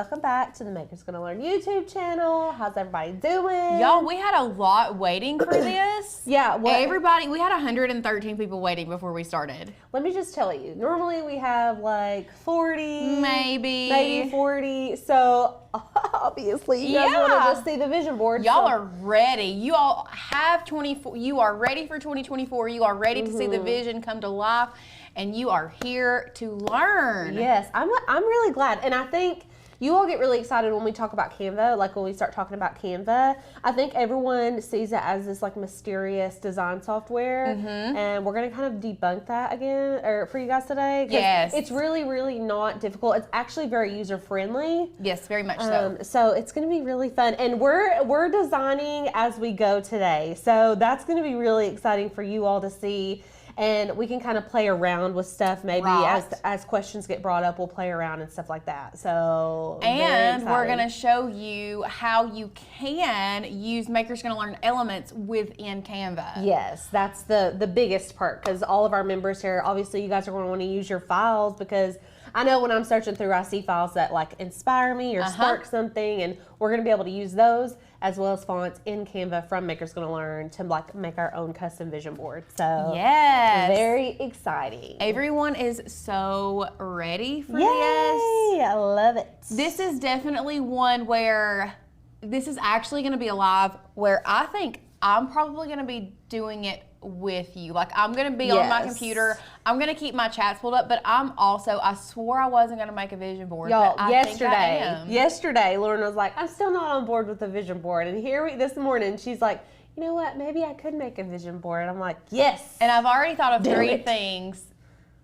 welcome back to the Makers Gonna Learn YouTube channel. How's everybody doing? Y'all, we had a lot waiting for this. Yeah, we had 113 people waiting before we started. Let me just tell you, normally we have like 40, maybe 40. So obviously you guys wanted to see the vision board. Y'all are ready. You all have 24. You are ready for 2024. You are ready to see the vision come to life. And you are here to learn. Yes, I'm really glad. And I think you all get really excited when we talk about CANVA, like when we start talking about CANVA. I think everyone sees it as this like mysterious design software. And we're going to kind of debunk that again for you guys today. Yes. It's really, really not difficult. It's actually very user-friendly. Yes, very much so. So it's going to be really fun. And we're designing as we go today. So that's going to be really exciting for you all to see. And we can kind of play around with stuff maybe as questions get brought up, we'll play around and stuff like that. So and we're going to show you how you can use Makers Gonna Learn elements within CANVA. Yes, that's the biggest part, because all of our members here, obviously you guys are going to want to use your files, because I know when I'm searching through, I see files that like inspire me or spark something, and we're going to be able to use those as well as fonts in CANVA from Makers Gonna Learn to like make our own custom vision board. So yes, very exciting. Everyone is so ready for this. I love it. This is definitely one where this is actually going to be a live where I think I'm probably going to be doing it with you. Like I'm going to be on my computer. I'm going to keep my chats pulled up, but I swore I wasn't going to make a vision board. Y'all, but yesterday, Lauren was like, I'm still not on board with the vision board. And this morning, she's like, you know what? Maybe I could make a vision board. I'm like, yes. And I've already thought of three things.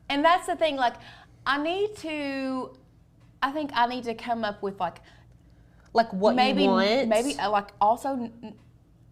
And that's the thing. Like, I think I need to come up with like what you want. Maybe like also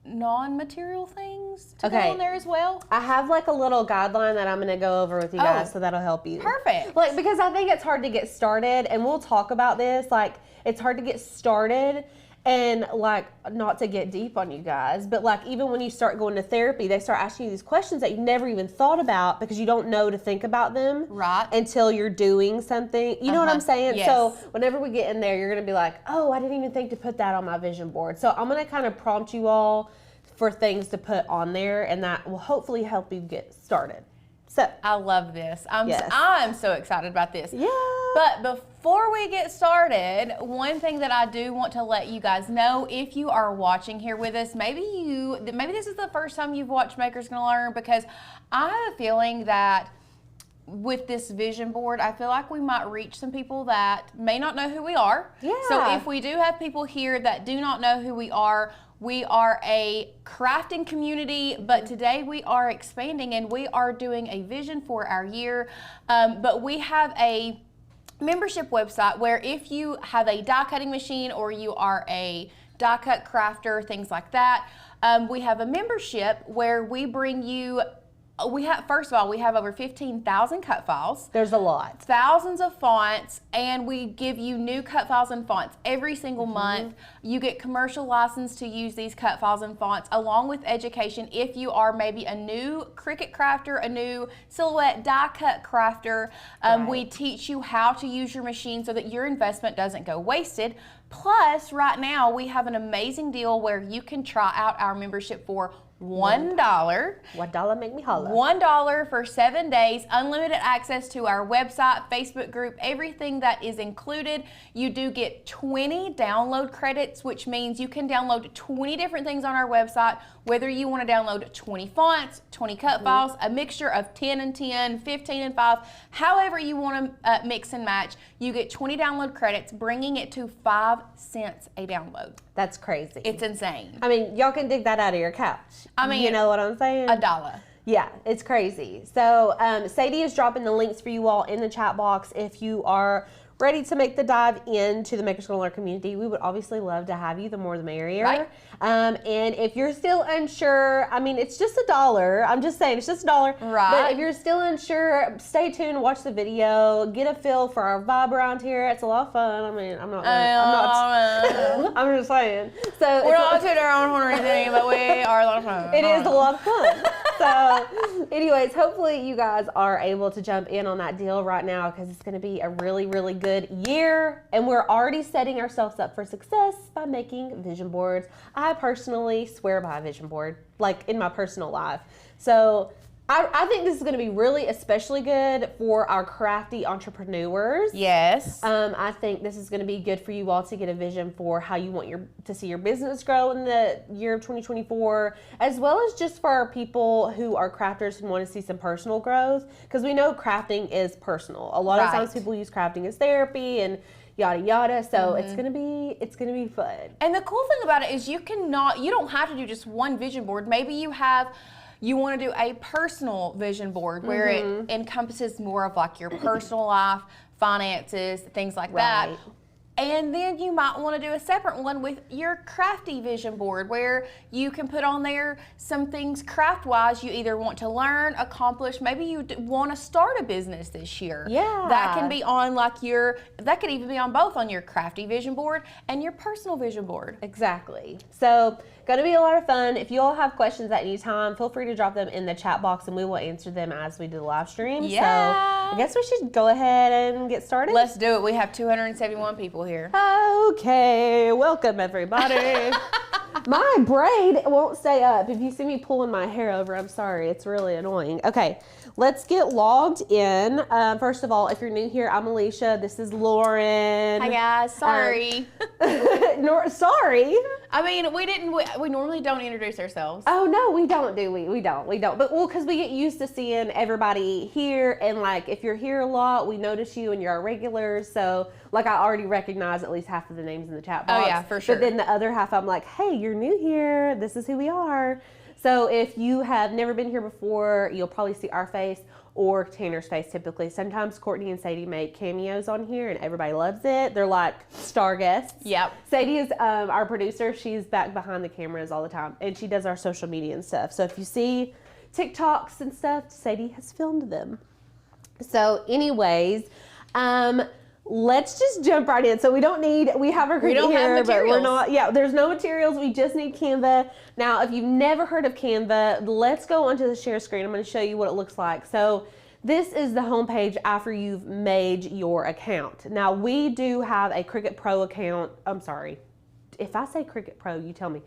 non-material things to go on there as well. I have like a little guideline that I'm going to go over with you guys, so that'll help you. Perfect. Like, because I think it's hard to get started, and we'll talk about this. Like, it's hard to get started and like not to get deep on you guys, but like even when you start going to therapy, they start asking you these questions that you never even thought about because you don't know to think about them until you're doing something. You know what I'm saying? Yes. So whenever we get in there, you're going to be like, oh, I didn't even think to put that on my vision board. So I'm going to kind of prompt you all for things to put on there, and that will hopefully help you get started. So I love this. I'm so excited about this. Yeah. But before we get started, one thing that I do want to let you guys know, if you are watching here with us, maybe this is the first time you've watched Makers Gonna Learn, because I have a feeling that with this vision board, I feel like we might reach some people that may not know who we are. Yeah. So if we do have people here that do not know who we are a crafting community, but today we are expanding and we are doing a vision for our year. But we have a membership website where if you have a die cutting machine or you are a die cut crafter, things like that, we have a membership where we bring you first of all, we have over 15,000 cut files. There's a lot. Thousands of fonts, and we give you new cut files and fonts every single month. You get commercial license to use these cut files and fonts, along with education if you are maybe a new Cricut crafter, a new silhouette die cut crafter. We teach you how to use your machine so that your investment doesn't go wasted. Plus, right now, we have an amazing deal where you can try out our membership for $1. $1 make me holler. $1 for 7 days, unlimited access to our website, Facebook group, everything that is included. You do get 20 download credits, which means you can download 20 different things on our website, whether you want to download 20 fonts, 20 cut files, a mixture of 10 and 10, 15 and 5, however you want to mix and match. You get 20 download credits, bringing it to 5 cents a download. That's crazy. It's insane. I mean, y'all can dig that out of your couch. I mean, you know what I'm saying? $1. Yeah, it's crazy. So Sadie is dropping the links for you all in the chat box if you are ready to make the dive into the Makers Gonna Learn community. We would obviously love to have you. The more the merrier. Right. And if you're still unsure, I mean, it's just $1. I'm just saying, it's just $1. Right. But if you're still unsure, stay tuned, watch the video, get a feel for our vibe around here. It's a lot of fun. I mean, I'm just saying. So we're not to our own horn or anything, but we are a lot of fun. It is a lot of fun. So, anyways, hopefully you guys are able to jump in on that deal right now because it's going to be a really, really good year. And we're already setting ourselves up for success by making vision boards. I personally swear by a vision board, like in my personal life. So, I think this is going to be really especially good for our crafty entrepreneurs. Yes. I think this is going to be good for you all to get a vision for how you want to see your business grow in the year of 2024, as well as just for our people who are crafters and want to see some personal growth, because we know crafting is personal. A lot of times people use crafting as therapy and yada yada. So it's gonna be fun. And the cool thing about it is you don't have to do just one vision board. Maybe you want to do a personal vision board where it encompasses more of like your personal life, finances, things like that. And then you might want to do a separate one with your crafty vision board where you can put on there some things craft-wise you either want to learn, accomplish, maybe you want to start a business this year. Yeah. That can be on that could even be on both on your crafty vision board and your personal vision board. Exactly. So, going to be a lot of fun. If you all have questions at any time, feel free to drop them in the chat box and we will answer them as we do the live stream. Yeah. So, I guess we should go ahead and get started. Let's do it. We have 271 people here. Okay, welcome everybody. My braid won't stay up. If you see me pulling my hair over, I'm sorry. It's really annoying. Okay, let's get logged in. First of all, if you're new here, I'm Alicia. This is Lauren. Hi guys. Sorry. Sorry. I mean, we normally don't introduce ourselves. Oh no, we don't, do we? We don't. But because we get used to seeing everybody here, and like if you're here a lot, we notice you and you're our regulars. So like I already recognize at least half of the names in the chat box. Oh yeah, for sure. But then the other half, I'm like, hey, you're new here. This is who we are. So if you have never been here before, you'll probably see our face or Tanner's face typically. Sometimes Courtney and Sadie make cameos on here and everybody loves it. They're like star guests. Yep. Sadie is our producer. She's back behind the cameras all the time and she does our social media and stuff. So if you see TikToks and stuff, Sadie has filmed them. So anyways, let's just jump right in. So we have our group here, but we're not, there's no materials. We just need Canva. Now, if you've never heard of Canva, let's go onto the share screen. I'm going to show you what it looks like. So this is the homepage after you've made your account. Now, we do have a Cricut Pro account. I'm sorry. If I say Cricut Pro, you tell me.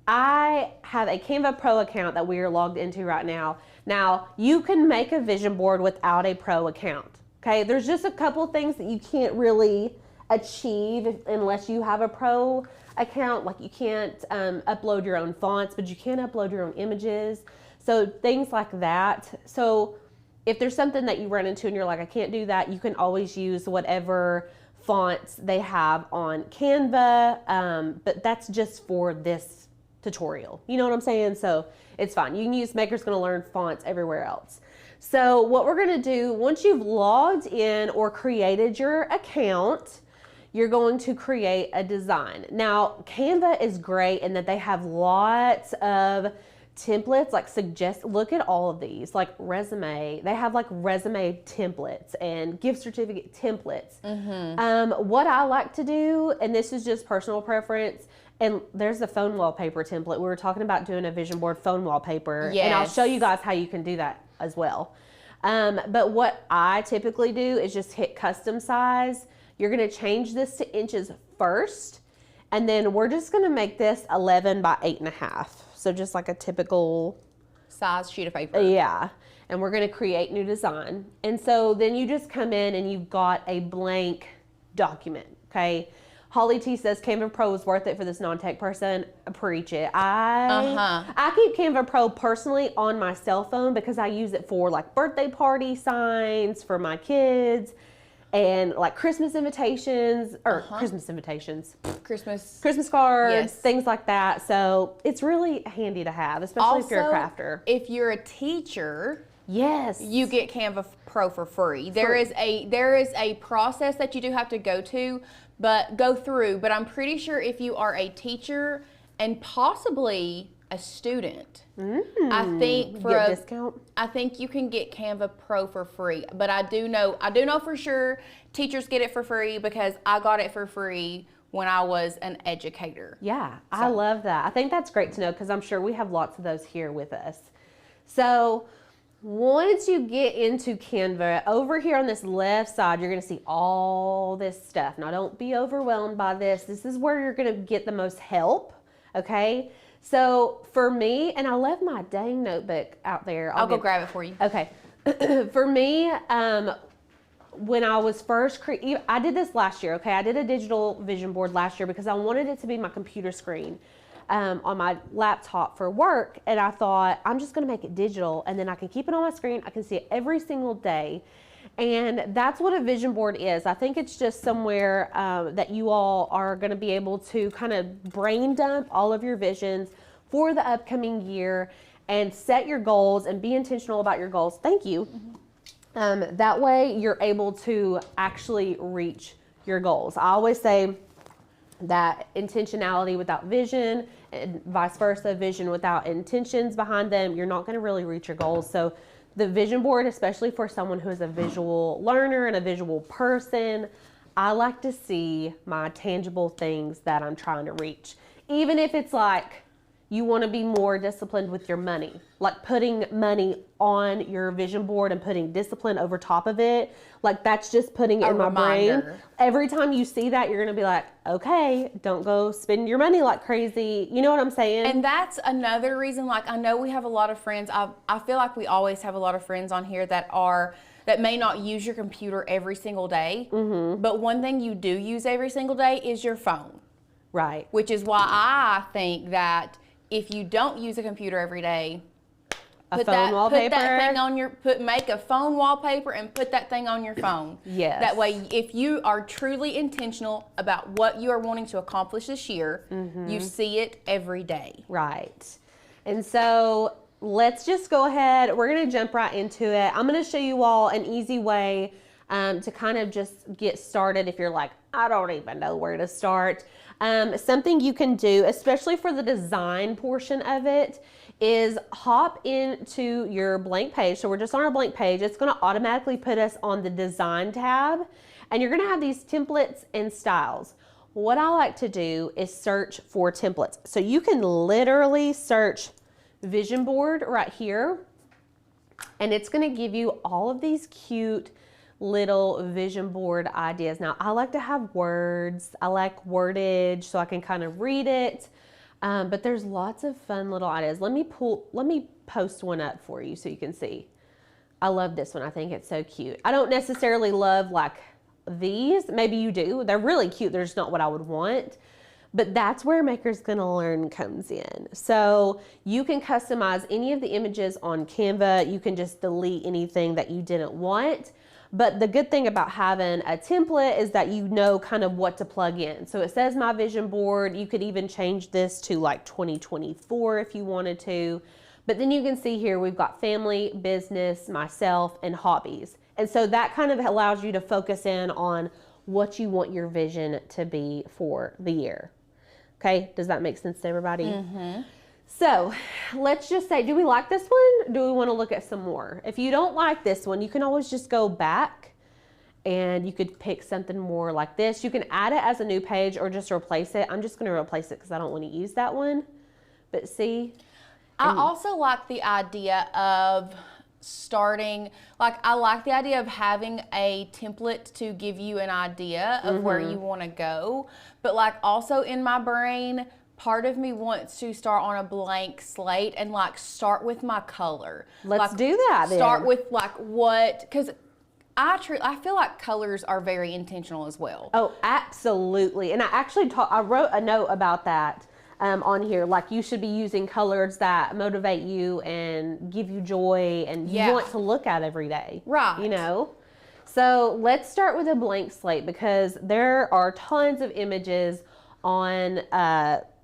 I have a Canva Pro account that we are logged into right now. Now, you can make a vision board without a Pro account. Okay, there's just a couple things that you can't really achieve unless you have a Pro account. Like you can't upload your own fonts, but you can upload your own images. So things like that. So if there's something that you run into and you're like, I can't do that, you can always use whatever fonts they have on Canva. But that's just for this tutorial. You know what I'm saying? So it's fine. You can use Maker's Gonna Learn fonts everywhere else. So what we're gonna do, once you've logged in or created your account, you're going to create a design. Now, Canva is great in that they have lots of templates, like look at all of these, like resume. They have like resume templates and gift certificate templates. What I like to do, and this is just personal preference, and there's the phone wallpaper template. We were talking about doing a vision board phone wallpaper, and I'll show you guys how you can do that as well. But what I typically do is just hit custom size. You're gonna change this to inches first, and then we're just gonna make this 11 by 8.5. So just like a typical size sheet of paper. Yeah, and we're gonna create new design. And so then you just come in and you've got a blank document, okay? Holly T says Canva Pro is worth it for this non-tech person. Preach it. I keep Canva Pro personally on my cell phone because I use it for like birthday party signs for my kids and like Christmas invitations Christmas cards, things like that. So it's really handy to have, especially also, if you're a crafter. If you're a teacher, you get Canva Pro for free. There is a process that you do have to go through, but I'm pretty sure if you are a teacher and possibly a student, I think for a discount. I think you can get Canva Pro for free. But I do know for sure teachers get it for free because I got it for free when I was an educator. Yeah, so. I love that. I think that's great to know because I'm sure we have lots of those here with us. So once you get into Canva, over here on this left side, you're going to see all this stuff. Now, don't be overwhelmed by this. This is where you're going to get the most help, okay? So for me, and I left my dang notebook out there. I'll go grab it for you. Okay. For me, when I was first I did this last year, okay? I did a digital vision board last year because I wanted it to be my computer screen on my laptop for work. And I thought, I'm just going to make it digital, and then I can keep it on my screen. I can see it every single day. And that's what a vision board is. I think it's just somewhere that you all are going to be able to kind of brain dump all of your visions for the upcoming year and set your goals and be intentional about your goals. Thank you. That way you're able to actually reach your goals. I always say that intentionality without vision and vice versa, vision without intentions behind them, you're not going to really reach your goals. So the vision board, especially for someone who is a visual learner and a visual person, I like to see my tangible things that I'm trying to reach. Even if it's like you want to be more disciplined with your money, like putting money on your vision board and putting discipline over top of it, like that's just putting it in my brain. Every time you see that, you're going to be like, okay, don't go spend your money like crazy. You know what I'm saying? And that's another reason, like I know we have a lot of friends. I feel like we always have a lot of friends on here that may not use your computer every single day. Mm-hmm. But one thing you do use every single day is your phone. Right. Which is why I think that if you don't use a computer every day, put that thing on make a phone wallpaper and put that thing on your phone. Yes. That way, if you are truly intentional about what you are wanting to accomplish this year, you see it every day. Right. And so let's just go ahead. We're going to jump right into it. I'm going to show you all an easy way to kind of just get started if you're like, I don't even know where to start. Something you can do, especially for the design portion of it, is hop into your blank page. So we're just on our blank page. It's going to automatically put us on the design tab, and you're going to have these templates and styles. What I like to do is search for templates. So you can literally search vision board right here, and it's going to give you all of these cute little vision board ideas. Now, I like to have words. I like wordage so I can kind of read it. But there's lots of fun little ideas. Let me post one up for you so you can see. I love this one. I think it's so cute. I don't necessarily love like these. Maybe you do. They're really cute. They're just not what I would want. But that's where Maker's Gonna Learn comes in. So you can customize any of the images on Canva. You can just delete anything that you didn't want. But the good thing about having a template is that you know kind of what to plug in. So it says my vision board. You could even change this to like 2024 if you wanted to. But then you can see here we've got family, business, myself, and hobbies. And so that kind of allows you to focus in on what you want your vision to be for the year. Okay, does that make sense to everybody? Mm-hmm. So let's just say, do we like this one? Do we want to look at some more? If you don't like this one, you can always just go back and you could pick something more like this. You can add it as a new page or just replace it. I'm just going to replace it because I don't want to use that one. But see? I also like the idea of starting, like I like the idea of having a template to give you an idea of where you want to go. But like also in my brain, part of me wants to start on a blank slate and like start with my color. Let's do that then. Start with like because I feel like colors are very intentional as well. Oh, absolutely. And I actually I wrote a note about that on here. Like you should be using colors that motivate you and give you joy and you want to look at every day. Right. You know? So let's start with a blank slate because there are tons of images on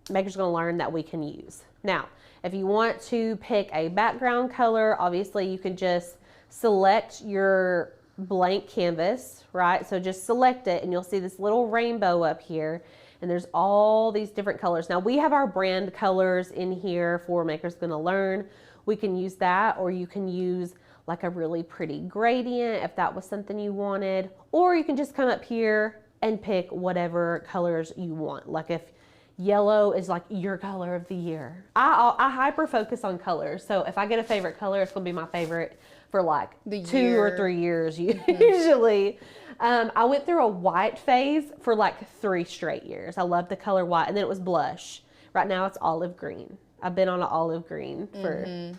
Maker's Gonna Learn that we can use. Now, if you want to pick a background color, obviously you can just select your blank canvas, right? So just select it and you'll see this little rainbow up here and there's all these different colors. Now we have our brand colors in here for Maker's Gonna Learn. We can use that, or you can use like a really pretty gradient if that was something you wanted, or you can just come up here and pick whatever colors you want. Like if yellow is like your color of the year. I hyper focus on colors. So if I get a favorite color, it's gonna be my favorite for like The 2 year. or 3 years usually. I went through a white phase for like 3 straight years. I loved the color white, and then it was blush. Right now it's olive green. I've been on an olive green for.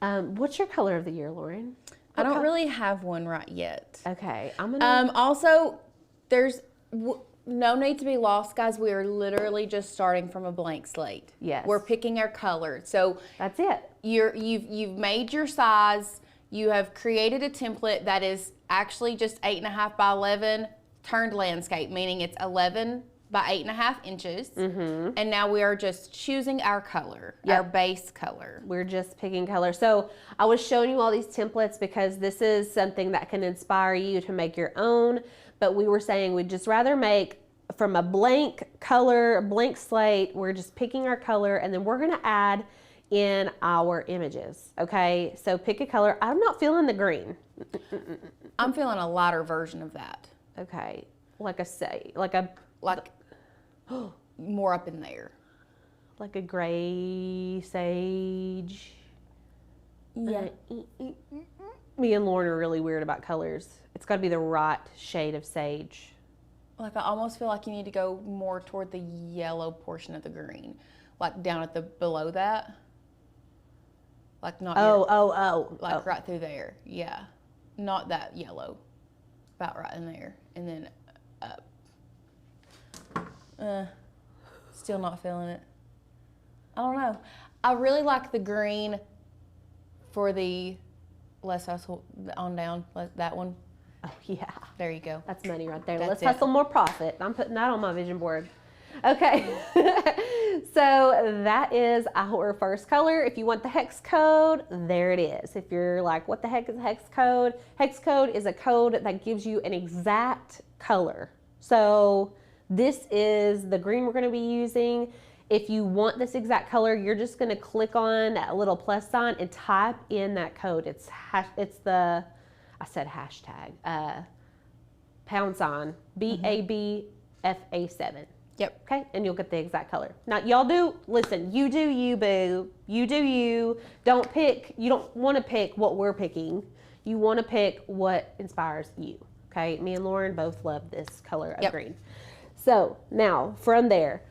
What's your color of the year, Lauren? I don't really have one right yet. Okay, I'm gonna. Also, there's no need to be lost, guys. We are literally just starting from a blank slate. Yes. We're picking our color. So That's it. you've made your size. You have created a template that is actually just 8.5 by 11 turned landscape, meaning it's 11 by 8.5 inches. And now we are just choosing our color, our base color. We're just picking color. So I was showing you all these templates because this is something that can inspire you to make your own. But we were saying we'd just rather make from a blank color, a blank slate. We're just picking our color, and then we're gonna add in our images. Okay, so pick a color. I'm not feeling the green. I'm feeling a lighter version of that. Okay, Like more up in there. like a gray sage. Yeah. Me and Lauren are really weird about colors. It's got to be the right shade of sage. Like I almost feel like you need to go more toward the yellow portion of the green, like down at the below that. Like not right through there. Yeah, not that yellow. About right in there, and then up. Still not feeling it. I don't know. I really like the green for the less hustle on down, that one. Oh yeah, There you go. that's money right there. That's Let's it. hustle more profit. I'm putting that on my vision board. Okay, so that is our first color. If you want the hex code, there it is. If you're like, what the heck is a hex code? Hex code is a code that gives you an exact color. So this is the green we're going to be using. If you want this exact color, you're just going to click on that little plus sign and type in that code. It's the, I said hashtag, #, BABFA7. Yep. Okay, and you'll get the exact color. Now, y'all listen, you do you, boo. You do you. You don't want to pick what we're picking. You want to pick what inspires you. Okay, me and Lauren both love this color of green. So now, from there,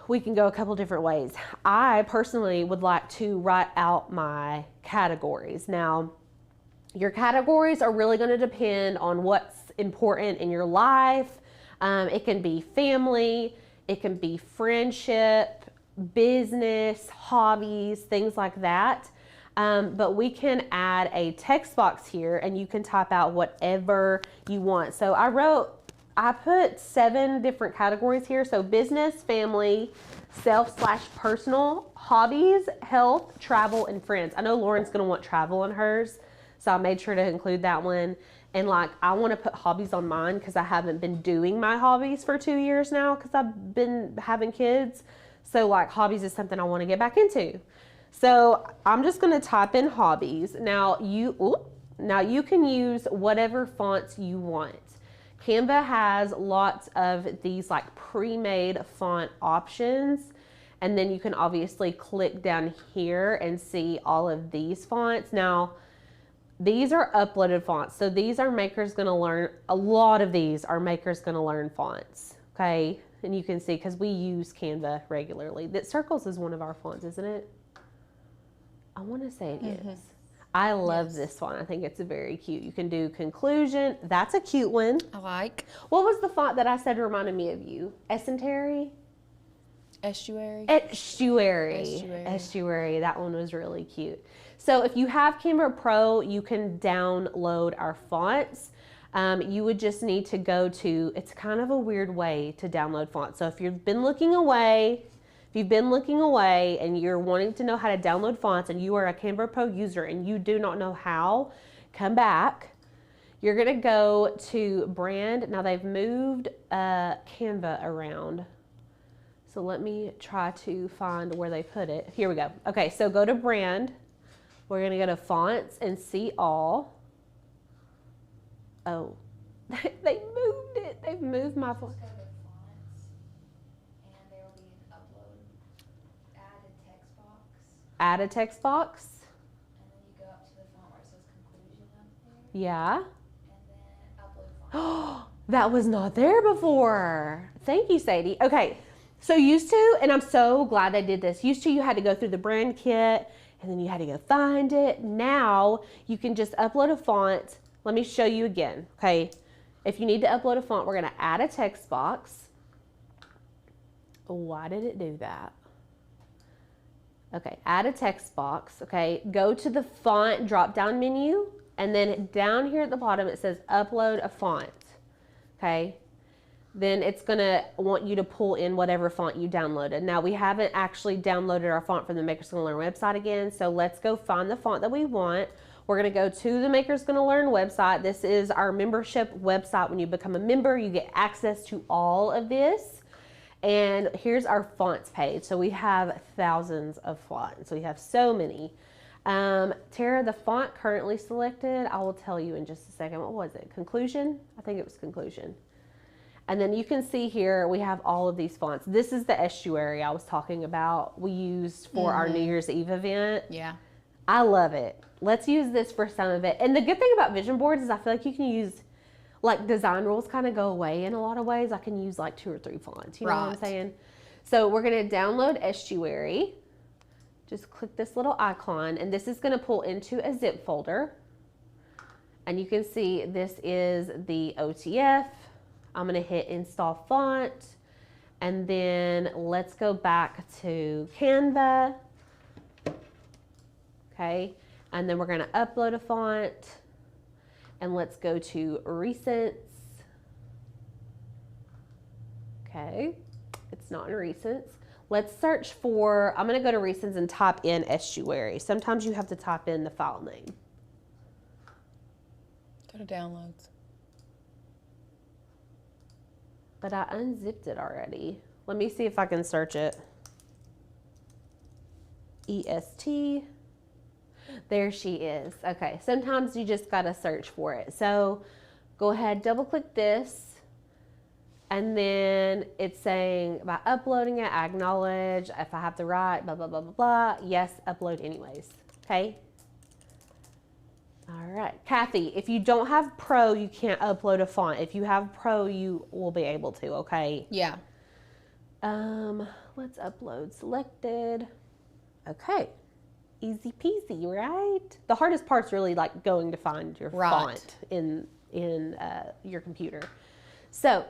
we can go a couple different ways. I personally would like to write out my categories. Now, your categories are really going to depend on what's important in your life. It can be family, it can be friendship, business, hobbies, things like that. But we can add a text box here and you can type out whatever you want. So I put 7 different categories here. So business, family, self/personal, hobbies, health, travel, and friends. I know Lauren's gonna want travel on hers, so I made sure to include that one. And like, I want to put hobbies on mine because I haven't been doing my hobbies for 2 years now because I've been having kids. So like, hobbies is something I want to get back into. So I'm just going to type in hobbies. Now you can use whatever fonts you want. Canva has lots of these like pre-made font options. And then you can obviously click down here and see all of these fonts. Now, these are uploaded fonts. So these are makers going to learn, a lot of these are makers going to learn fonts. Okay. And you can see, because we use Canva regularly, that Circles is one of our fonts, isn't it? I want to say it is. I love this font. I think it's very cute. You can do conclusion. That's a cute one. I like. What was the font that I said reminded me of you? Estuary? Estuary. Estuary. That one was really cute. So if you have Canva Pro, you can download our fonts. You would just need to go to, it's kind of a weird way to download fonts. So if you've been looking away and you're wanting to know how to download fonts and you are a Canva Pro user and you do not know how, come back. You're going to go to brand. Now they've moved Canva around. So let me try to find where they put it. Here we go. Okay, so go to brand. We're going to go to fonts and see all. Oh, they moved it. They've moved my font. Go to fonts, and there add a text box. And then you go up to the font where it says conclusion up there. Yeah. And then upload font. That was not there before. Thank you, Sadie. Okay, so used to, and I'm so glad I did this, used to you had to go through the brand kit and then you had to go find it. Now you can just upload a font. Let me show you again, okay? If you need to upload a font, we're gonna add a text box. Why did it do that? Okay, add a text box, okay? Go to the font drop-down menu, and then down here at the bottom it says upload a font, okay? Then it's gonna want you to pull in whatever font you downloaded. Now we haven't actually downloaded our font from the Makers Gonna Learn website again, so let's go find the font that we want. We're gonna go to the Makers Gonna Learn website. This is our membership website. When you become a member, you get access to all of this. And here's our fonts page. So we have thousands of fonts. We have so many. Tara, the font currently selected, I will tell you in just a second. What was it? Conclusion? I think it was Conclusion. And then you can see here, we have all of these fonts. This is the estuary I was talking about we used for our New Year's Eve event. Yeah. I love it. Let's use this for some of it. And the good thing about vision boards is I feel like you can use, like, design rules kind of go away in a lot of ways. I can use like 2 or 3 fonts. You know what I'm Right. saying? So we're going to download estuary. Just click this little icon, and this is going to pull into a zip folder. And you can see this is the OTF. I'm going to hit install font, and then let's go back to Canva. Okay, and then we're going to upload a font, and let's go to Recents. Okay, it's not in Recents. Let's search for, I'm going to go to Recents and type in estuary. Sometimes you have to type in the file name. Go to downloads. But I unzipped it already. Let me see if I can search it. EST. There she is. Okay, sometimes you just gotta search for it. So go ahead, double click this. And then it's saying about uploading it, I acknowledge. If I have to write, blah, blah, blah, blah, blah. Yes, upload anyways. Okay. All right, Kathy, if you don't have Pro, you can't upload a font. If you have Pro, you will be able to, okay? Yeah. Let's upload selected. Okay, easy peasy, right? The hardest part's really like going to find your font in your computer. So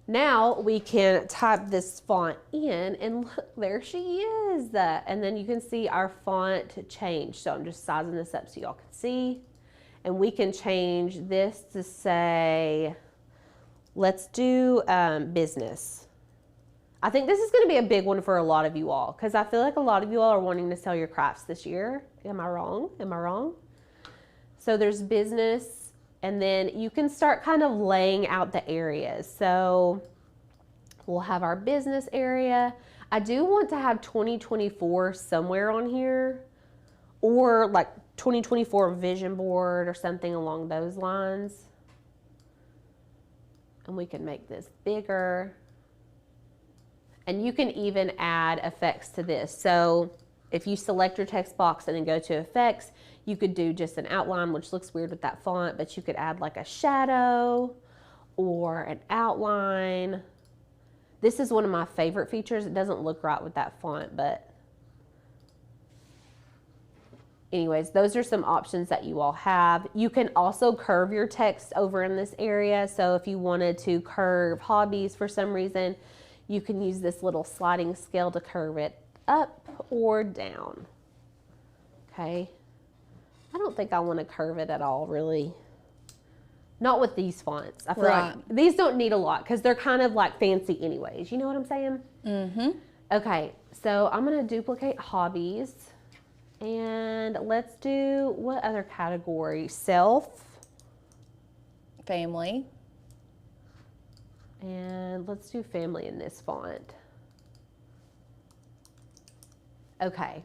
now we can type this font in, and look, there she is. And then you can see our font change. So I'm just sizing this up so y'all can see. And we can change this to say, let's do business. I think this is going to be a big one for a lot of you all, because I feel like a lot of you all are wanting to sell your crafts this year. Am I wrong? Am I wrong? So there's business, and then you can start kind of laying out the areas. So we'll have our business area. I do want to have 2024 somewhere on here, or like 2024 vision board or something along those lines. And we can make this bigger. And you can even add effects to this. So if you select your text box and then go to effects, you could do just an outline, which looks weird with that font, but you could add like a shadow or an outline. This is one of my favorite features. It doesn't look right with that font, but anyways, those are some options that you all have. You can also curve your text over in this area. So if you wanted to curve hobbies for some reason, you can use this little sliding scale to curve it up or down. Okay. I don't think I want to curve it at all, really. Not with these fonts. I feel like these don't need a lot because they're kind of like fancy anyways. You know what I'm saying? Mm-hmm. Okay, so I'm going to duplicate hobbies. And let's do, what other category? Self. Family. And let's do family in this font. Okay.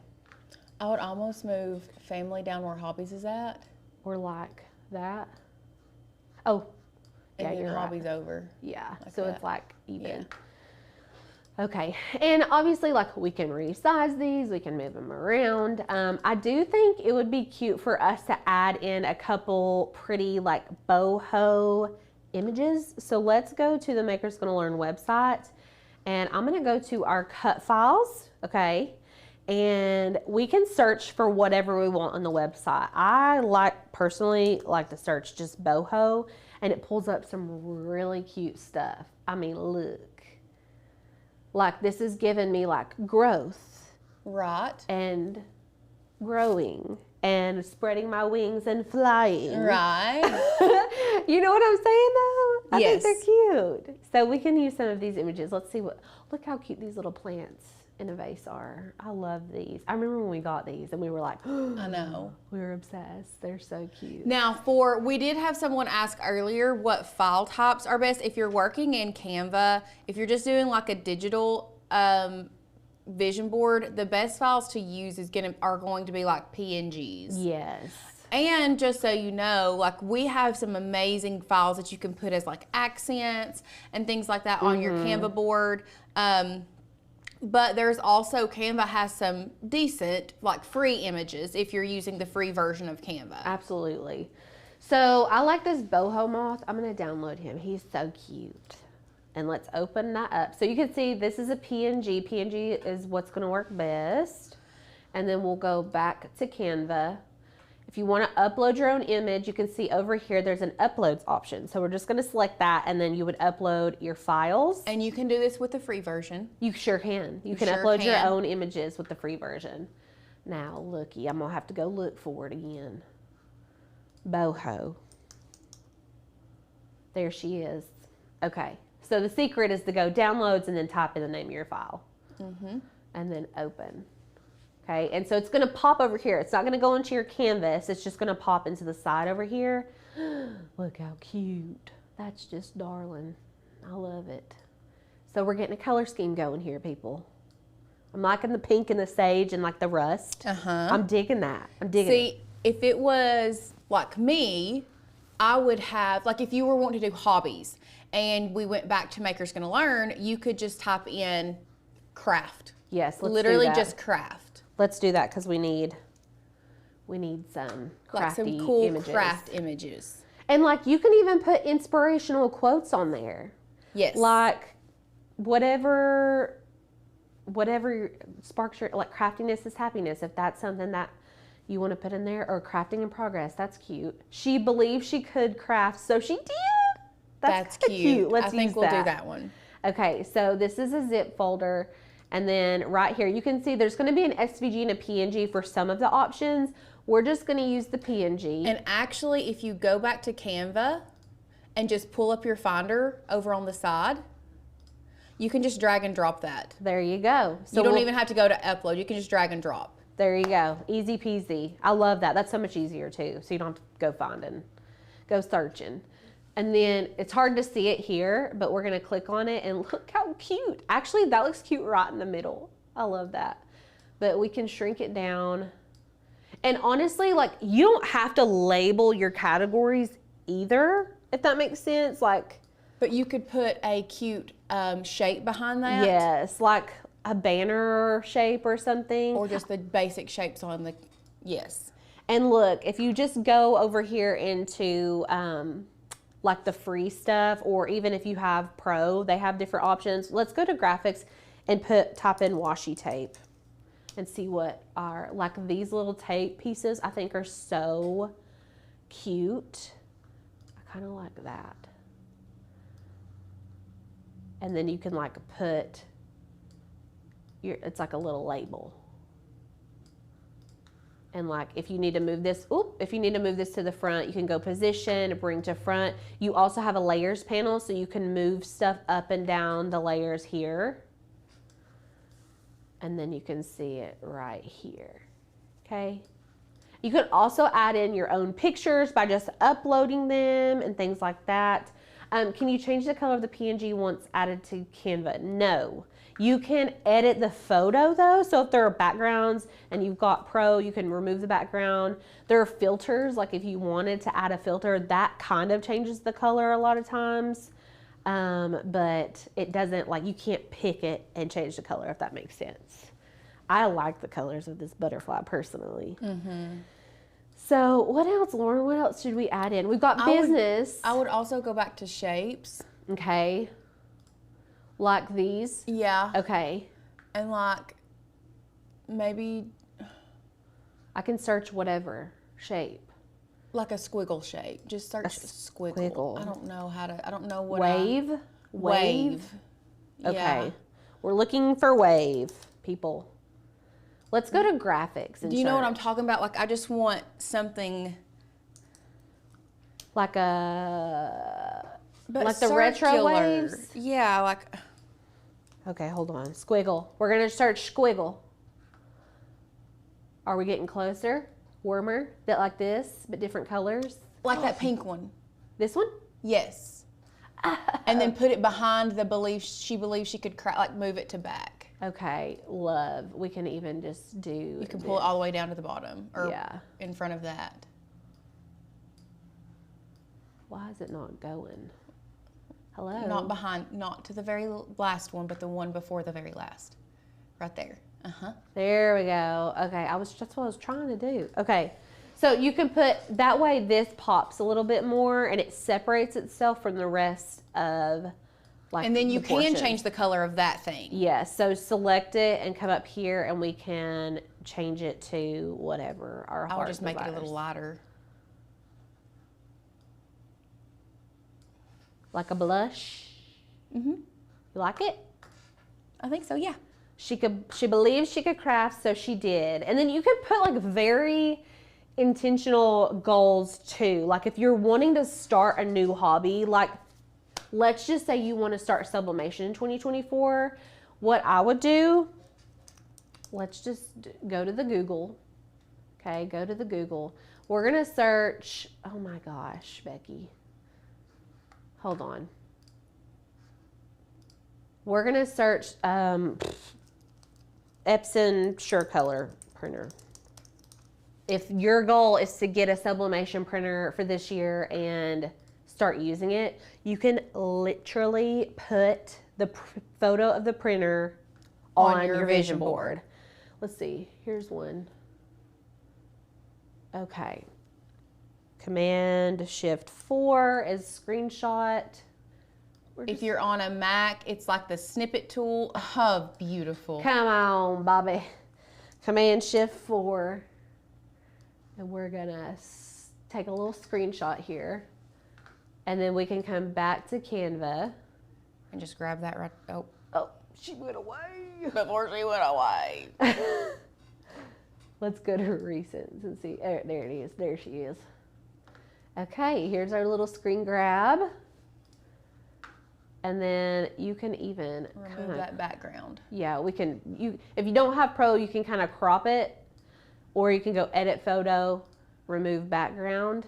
I would almost move family down where hobbies is at. Or like that. Oh, And yeah, then you're hobbies right. over. Yeah, Like so that. it's like even. Yeah. Okay, and obviously, like, we can resize these, we can move them around. I do think it would be cute for us to add in a couple pretty, like, boho images. So let's go to the Makers Gonna Learn website, and I'm gonna go to our cut files, okay? And we can search for whatever we want on the website. I personally like to search just boho, and it pulls up some really cute stuff. I mean, look. Like, this is giving me like growth Right. and growing and spreading my wings and flying. Right. You know what I'm saying though? I Yes. think they're cute. So we can use some of these images. Let's see look how cute these little plants in a vase are. I love these. I remember when we got these and we were like, I know. we were obsessed. They're so cute. Now, we did have someone ask earlier what file types are best. If you're working in Canva, if you're just doing like a digital vision board, the best files to use are going to be like PNGs. Yes. And just so you know, like, we have some amazing files that you can put as like accents and things like that on your Canva board. But there's also, Canva has some decent, like, free images if you're using the free version of Canva. Absolutely. So I like this boho moth. I'm going to download him. He's so cute. And let's open that up. So you can see this is a PNG. PNG is what's going to work best. And then we'll go back to Canva. If you want to upload your own image, you can see over here there's an uploads option. So we're just going to select that, and then you would upload your files. And you can do this with the free version. You sure can. You can sure upload your can. own images with the free version. Now, looky, I'm going to have to go look for it again. Boho. There she is. Okay. So the secret is to go downloads and then type in the name of your file. And then open. Okay, and so it's going to pop over here. It's not going to go into your canvas. It's just going to pop into the side over here. Look how cute. That's just darling. I love it. So we're getting a color scheme going here, people. I'm liking the pink and the sage and like the rust. I'm digging that. I'm digging it. See, if it was like me, I would have, like, if you were wanting to do hobbies and we went back to Makers Gonna Learn, you could just type in craft. Yes, let's Literally do that. just craft. Let's do that because we need some crafty like some cool images. craft images. And like you can even put inspirational quotes on there. Yes. Like whatever sparks your, like, craftiness is happiness. If that's something that you want to put in there, or crafting in progress, that's cute. She believed she could craft, so she did. That's cute. Let's I think use we'll do that one. Okay, so this is a zip folder. And then right here, you can see there's going to be an SVG and a PNG for some of the options. We're just going to use the PNG. And actually, if you go back to Canva and just pull up your Finder over on the side, you can just drag and drop that. There you go. So you don't even have to go to upload. You can just drag and drop. There you go. Easy peasy. I love that. That's so much easier too. So you don't have to go finding, go searching. And then it's hard to see it here, but we're going to click on it and look how cute. Actually, that looks cute right in the middle. I love that. But we can shrink it down. And honestly, like, you don't have to label your categories either, if that makes sense. Like, but you could put a cute shape behind that. yes, like a banner shape or something. Or just the basic shapes on the, yes. And look, if you just go over here into like the free stuff, or even if you have pro, they have different options. Let's go to graphics and type in washi tape and see what are, like, these little tape pieces I think are so cute. I kind of like that. And then you can like put it's like a little label. And like, if you need to move this, to the front, you can go position, bring to front. You also have a layers panel, so you can move stuff up and down the layers here. And then you can see it right here, okay? You can also add in your own pictures by just uploading them and things like that. Can you change the color of the PNG once added to Canva? No. You can edit the photo though, so if there are backgrounds and you've got pro, you can remove the background. There are filters, like if you wanted to add a filter, that kind of changes the color a lot of times. but it doesn't, like, you can't pick it and change the color, if that makes sense. I like the colors of this butterfly personally. So what else, Lauren? What else should we add in? We've got business. I would also go back to shapes. Okay. Like these? Yeah. Okay. And like maybe I can search whatever shape. like a squiggle shape. Just search squiggle. squiggle. I don't know how to, I don't know what Wave? Wave. Okay. Yeah. We're looking for wave, people. Let's go to graphics and Do you know what I'm search. talking about? Like I just want something Like a... but Like the retro circular. waves? Yeah, like Okay, hold on. Squiggle. We're going to search squiggle. Are we getting closer? Warmer? That like this, but different colors? that pink one. This one? Yes. And then put it behind the belief she believes she could like move it to back. Okay, love. We can even just do... You can pull it all the way down to the bottom or Yeah. in front of that. Why is it not going? Hello? Not behind, not to the very last one, but the one before the very last. Right there. There we go. Okay, that's what I was trying to do. Okay, so you can put, that way this pops a little bit more and it separates itself from the rest of like And then you the can portion. change the color of that thing. Yes, so select it and come up here and we can change it to whatever our I'll heart just make it a desires. little lighter. Like a blush. You like it? I think so, yeah. She believes she could craft, so she did. And then you could put like very intentional goals too. Like if you're wanting to start a new hobby, like let's just say you want to start sublimation in 2024. What I would do, let's just go to the Google. Okay, go to the Google. We're going to search, oh my gosh, Becky. Hold on. We're going to search Epson SureColor printer. If your goal is to get a sublimation printer for this year and start using it, you can literally put the photo of the printer on your vision board. Let's see, here's one. Okay. Command Shift 4 is screenshot. If you're on a Mac, it's like the snippet tool. Oh, beautiful. Come on, Bobby. Command Shift 4. And we're gonna take a little screenshot here. And then we can come back to Canva. And just grab that right. Oh, Oh, she went away. before she went away. Let's go to recents and see. Oh, there it is. There she is. Okay, here's our little screen grab. And then you can even Remove that background. Yeah, we can. If you don't have Pro, you can kind of crop it, or you can go Edit Photo, Remove Background.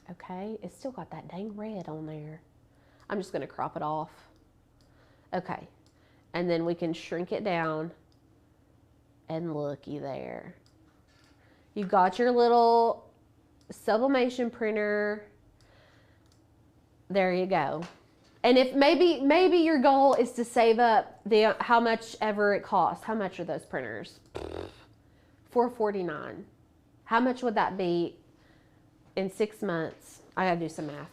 Okay, it's still got that dang red on there. I'm just gonna crop it off. Okay, and then we can shrink it down, and looky there. You got your little sublimation printer. There you go. And if maybe your goal is to save up how much ever it costs. How much are those printers? $449. How much would that be in 6 months? I gotta do some math.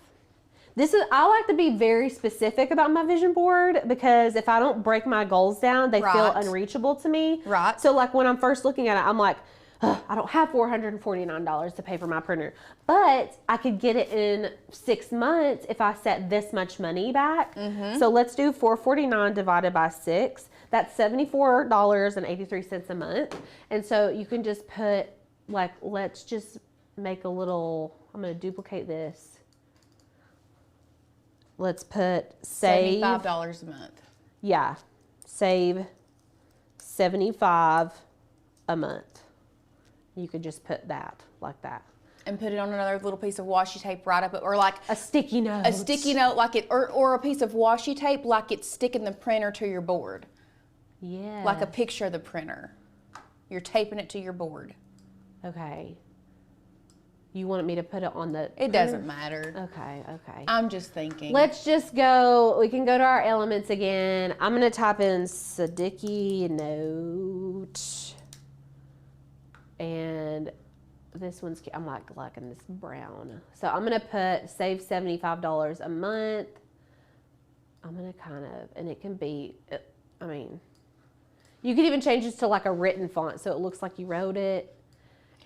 I like to be very specific about my vision board because if I don't break my goals down, they feel Right. unreachable to me. Right. So like when I'm first looking at it, I'm like, "Ugh, I don't have $449 to pay for my printer, but I could get it in 6 months if I set this much money back." So let's do $449 divided by 6. That's $74.83 a month. And so you can just put like, let's just make a little, I'm going to duplicate this. Let's put save. $75 a month. Yeah, save $75 a month. You could just put that like that. And put it on another little piece of washi tape right up, or like A sticky note. a sticky note, like it, or a piece of washi tape, like it's sticking the printer to your board, Yeah. like a picture of the printer. You're taping it to your board. Okay. You want me to put it on the... It doesn't matter. Okay, okay. I'm just thinking. Let's just go, we can go to our elements again. I'm going to type in Siddiqui note. And this one's cute. I'm liking this brown. So I'm going to put save $75 a month. I'm going to kind of, and it can be, I mean, you could even change this to like a written font so it looks like you wrote it.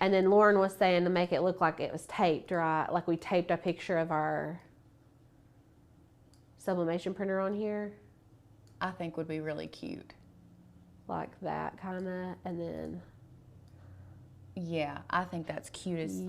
And then Lauren was saying to make it look like it was taped, right? Like we taped a picture of our sublimation printer on here. I think would be really cute. Like that kind of, and then. Yeah, I think that's cute as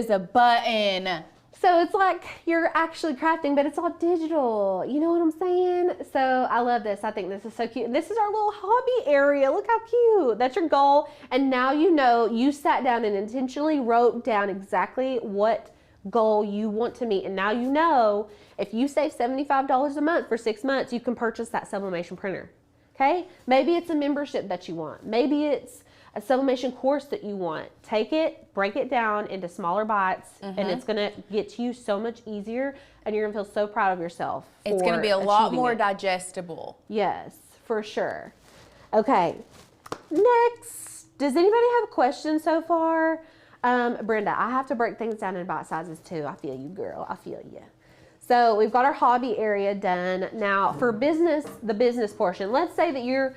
a button. So it's like you're actually crafting, but it's all digital. You know what I'm saying? So I love this. I think this is so cute. And this is our little hobby area. Look how cute. That's your goal. And now you know you sat down and intentionally wrote down exactly what goal you want to meet. And now you know if you save $75 a month for 6 months, you can purchase that sublimation printer. Okay? Maybe it's a membership that you want. Maybe it's a sublimation course that you want. Take it, break it down into smaller bites, and it's gonna get you so much easier, and you're gonna feel so proud of yourself. It's gonna be a lot more digestible. Yes, for sure. Okay, next. Does anybody have a question so far? Brenda, I have to break things down in bite sizes too. I feel you, girl. I feel you. So we've got our hobby area done. Now for business, the business portion, let's say that you've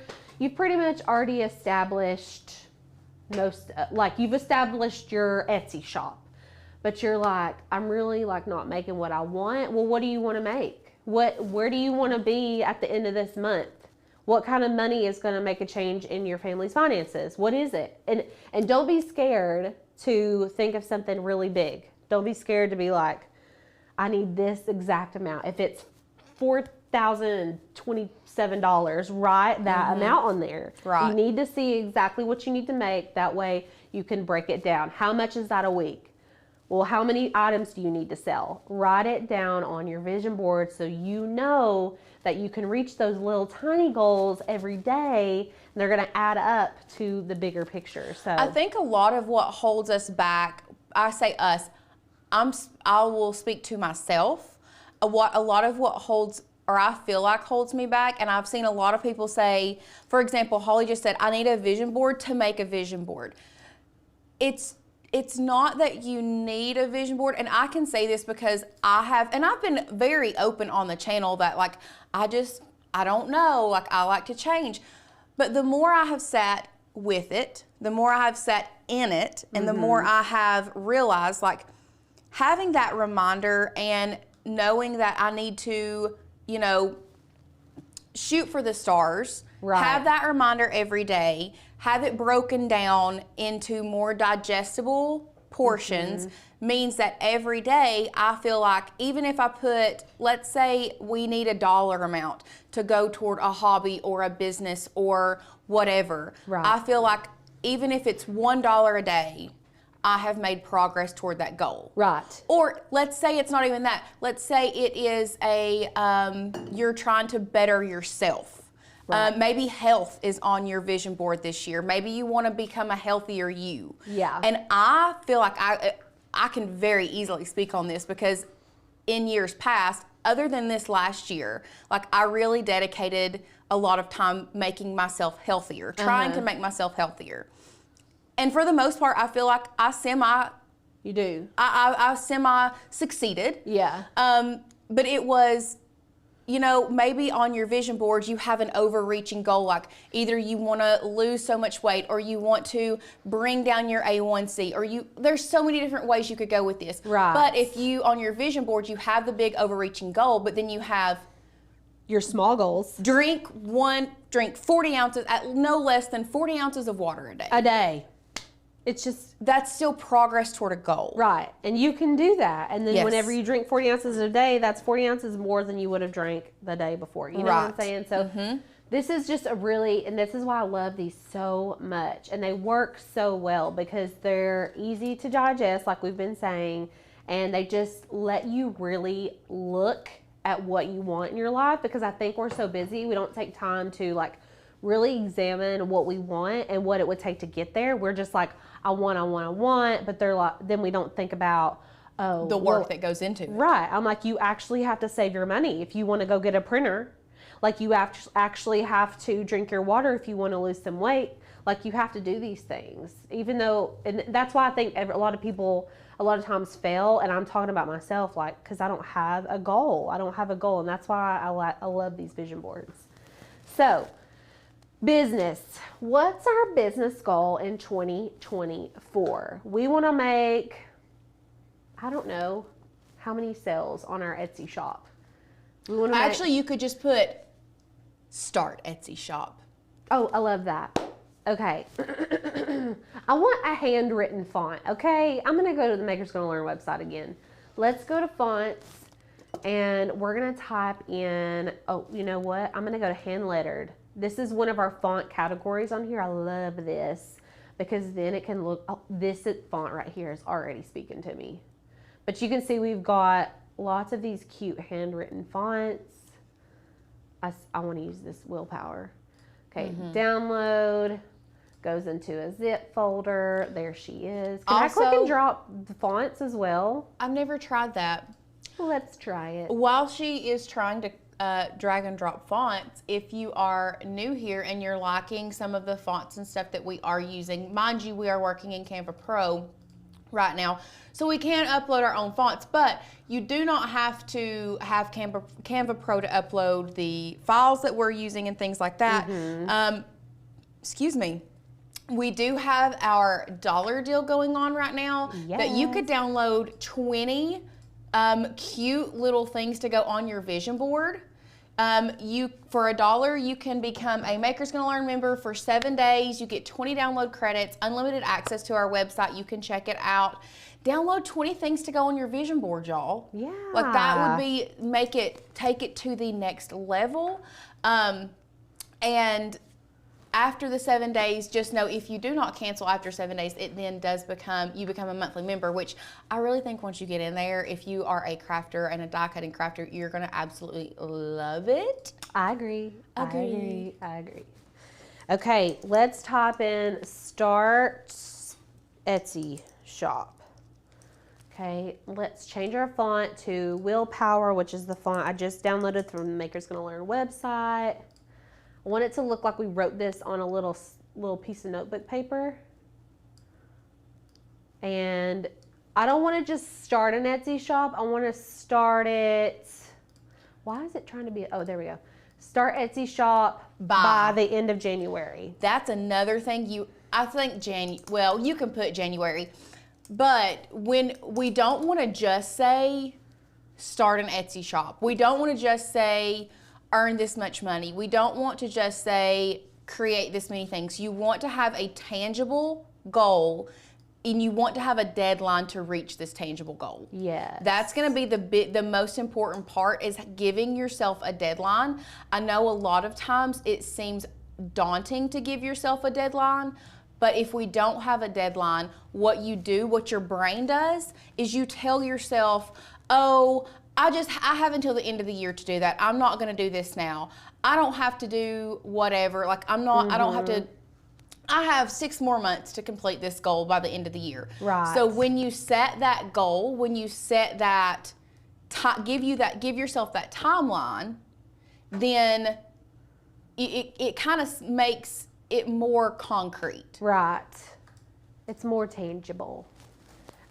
pretty much already established you've established your Etsy shop, but you're like, I'm really like not making what I want. Well, what do you want to make? Where do you want to be at the end of this month? What kind of money is going to make a change in your family's finances? What is it? And don't be scared to think of something really big. Don't be scared to be like, I need this exact amount. If it's $4,027, write that amount on there. Right. You need to see exactly what you need to make. That way you can break it down. How much is that a week? Well, how many items do you need to sell? Write it down on your vision board so you know that you can reach those little tiny goals every day, and they're going to add up to the bigger picture. So I think a lot of what holds us back, I say us, I will speak to myself. A lot of what holds, or I feel like holds me back, and I've seen a lot of people say, for example, Holly just said, I need a vision board to make a vision board. It's not that you need a vision board, and I can say this because I've been very open on the channel that like, I don't know, like I like to change. But the more I have sat with it, the more I have sat in it, and the more I have realized like having that reminder and knowing that I need to, shoot for the stars, right. Have that reminder every day, have it broken down into more digestible portions, means that every day I feel like even if I put, let's say we need a dollar amount to go toward a hobby or a business or whatever, right. I feel like even if it's $1 a day, I have made progress toward that goal. Right. Or let's say it's not even that. Let's say it is you're trying to better yourself. Right. Maybe health is on your vision board this year. Maybe you want to become a healthier you. Yeah. And I feel like I can very easily speak on this because in years past, other than this last year, like I really dedicated a lot of time making myself healthier, trying to make myself healthier. And for the most part, I feel like I semi succeeded. Yeah. But it was, maybe on your vision board, you have an overreaching goal. Like either you want to lose so much weight or you want to bring down your A1C or there's so many different ways you could go with this. Right. But if you, on your vision board, you have the big overreaching goal, but then you have your small goals. Drink 40 ounces, at no less than 40 ounces of water a day. A day. It's just, that's still progress toward a goal. Right. And you can do that. And then Yes. whenever you drink 40 ounces a day, that's 40 ounces more than you would have drank the day before. You know what I'm saying? So this is just and this is why I love these so much. And they work so well because they're easy to digest, like we've been saying. And they just let you really look at what you want in your life, because I think we're so busy, we don't take time to like really examine what we want and what it would take to get there. We're just like, I want, but they're like, then we don't think about, The work that goes into it. right. I'm like, you actually have to save your money if you want to go get a printer. Like, you actually have to drink your water if you want to lose some weight. Like, you have to do these things, even though, and that's why I think a lot of people a lot of times fail. And I'm talking about myself, like, because I don't have a goal. And that's why I love these vision boards. So, business. What's our business goal in 2024? We want to make, I don't know, how many sales on our Etsy shop. We want to Actually, you could just put start Etsy shop. Oh, I love that. Okay. I want a handwritten font. Okay. I'm going to go to the Maker's Gonna Learn website again. Let's go to fonts and we're going to type in, oh, you know what? I'm going to go to hand lettered. This is one of our font categories on here. I love this because then it can look, oh, this font right here is already speaking to me. But you can see we've got lots of these cute handwritten fonts. I want to use this Willpower. Okay, download, goes into a zip folder. There she is. Can I click and drop the fonts as well? I've never tried that. Let's try it. While she is trying to drag and drop fonts, if you are new here and you're liking some of the fonts and stuff that we are using, mind you, we are working in Canva Pro right now, so we can upload our own fonts, but you do not have to have Canva Pro to upload the files that we're using and things like that. Excuse me. We do have our $1 deal going on right now that you could download 20 cute little things to go on your vision board. For $1, you can become a Maker's Gonna Learn member for 7 days. You get 20 download credits, unlimited access to our website. You can check it out. Download 20 things to go on your vision board, y'all. Yeah. Like, that would be, take it to the next level. And after the 7 days, just know if you do not cancel after 7 days, it then does you become a monthly member, which I really think once you get in there, if you are a crafter and a die cutting crafter, you're going to absolutely love it. I agree. Okay, let's type in start Etsy shop. Okay, let's change our font to Willpower, which is the font I just downloaded from the Maker's Gonna Learn website. I want it to look like we wrote this on a little piece of notebook paper. And I don't want to just start an Etsy shop. I want to start it. Why is it trying to be? Oh, there we go. Start Etsy shop by the end of January. That's another thing I think well, you can put January, but when we don't want to just say start an Etsy shop. We don't want to just say earn this much money. We don't want to just say create this many things. You want to have a tangible goal and you want to have a deadline to reach this tangible goal. Yes. That's going to be the most important part, is giving yourself a deadline. I know a lot of times it seems daunting to give yourself a deadline, but if we don't have a deadline, what your brain does is you tell yourself, oh, I have until the end of the year to do that. I'm not going to do this now. I don't have to do whatever. Like, I don't have to. I have 6 more months to complete this goal by the end of the year. Right. So when you set that goal, when you set that, give yourself that timeline, then it kind of makes it more concrete. Right. It's more tangible.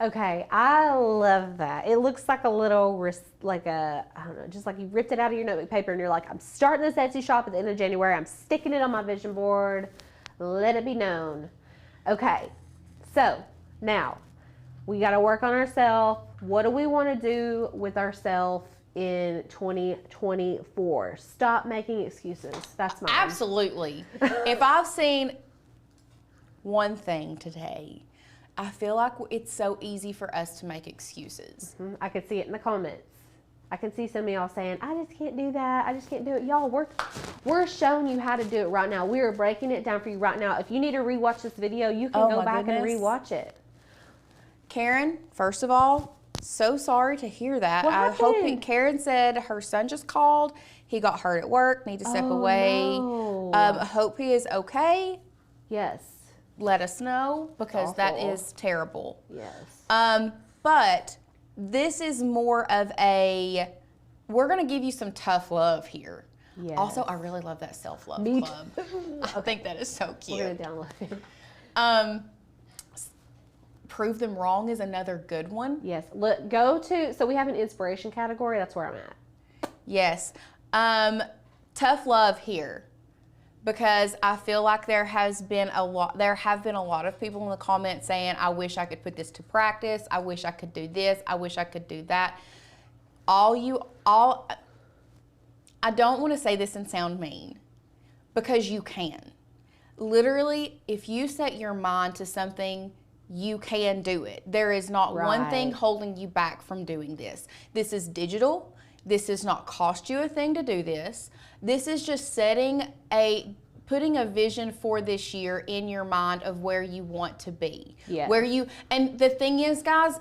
Okay, I love that. It looks like a little, I don't know, just like you ripped it out of your notebook paper and you're like, I'm starting this Etsy shop at the end of January. I'm sticking it on my vision board. Let it be known. Okay, so now we got to work on ourselves. What do we want to do with ourselves in 2024? Stop making excuses. That's mine. Absolutely. If I've seen one thing today, I feel like it's so easy for us to make excuses. I can see it in the comments. I can see some of y'all saying, I just can't do that. I just can't do it. Y'all, we're showing you how to do it right now. We are breaking it down for you right now. If you need to rewatch this video, you can go back and rewatch it. Karen, first of all, so sorry to hear that. What I hope happened? Karen said her son just called. He got hurt at work, need to step away. No. Ooh. Hope he is okay. Yes. Let us know, because that awful. is terrible. Yes. But this is more of a, we're going to give you some tough love here. Yes. Also, I really love that self-love Me club. too. I think that is so cute. We're gonna download it. Prove them wrong is another good one. Yes. Look, go to. So we have an inspiration category. That's where I'm at. Yes. Tough love here, because I feel like there have been a lot of people in the comments saying, I wish I could put this to practice. I wish I could do this. I wish I could do that. I don't want to say this and sound mean, because you can. Literally, if you set your mind to something, you can do it. There is not one thing Right. holding you back from doing this. This is digital. This does not cost you a thing to do this. This is just putting a vision for this year in your mind of where you want to be. Yes. And the thing is, guys,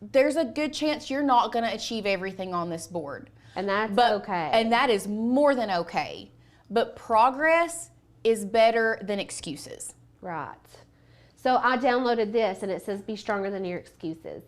there's a good chance you're not going to achieve everything on this board. And that's But, okay. And that is more than okay. But progress is better than excuses. Right. So I downloaded this and it says be stronger than your excuses.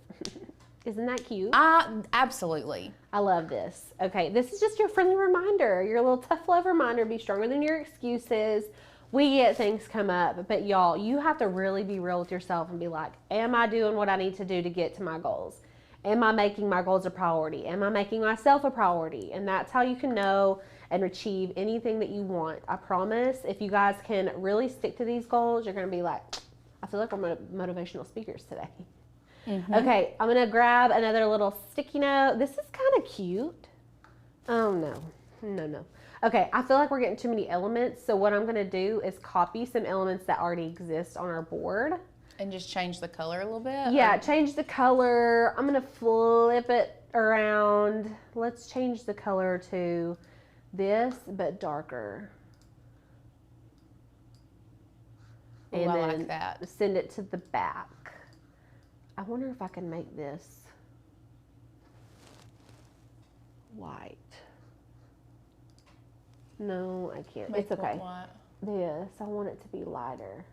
Isn't that cute? Absolutely. I love this. Okay, this is just your friendly reminder, your little tough love reminder. Be stronger than your excuses. We get things come up, but y'all, you have to really be real with yourself and be like, am I doing what I need to do to get to my goals? Am I making my goals a priority? Am I making myself a priority? And that's how you can know and achieve anything that you want. I promise, if you guys can really stick to these goals, you're going to be like, I feel like we're motivational speakers today. Mm-hmm. Okay, I'm going to grab another little sticky note. This is kind of cute. Oh, no. Okay, I feel like we're getting too many elements. So what I'm going to do is copy some elements that already exist on our board. And just change the color a little bit? Yeah, change the color. I'm going to flip it around. Let's change the color to this, but darker. Ooh, And I then like that. send it to the back. I wonder if I can make this white. No, I can't. Make It's okay. it white. This, I want it to be lighter.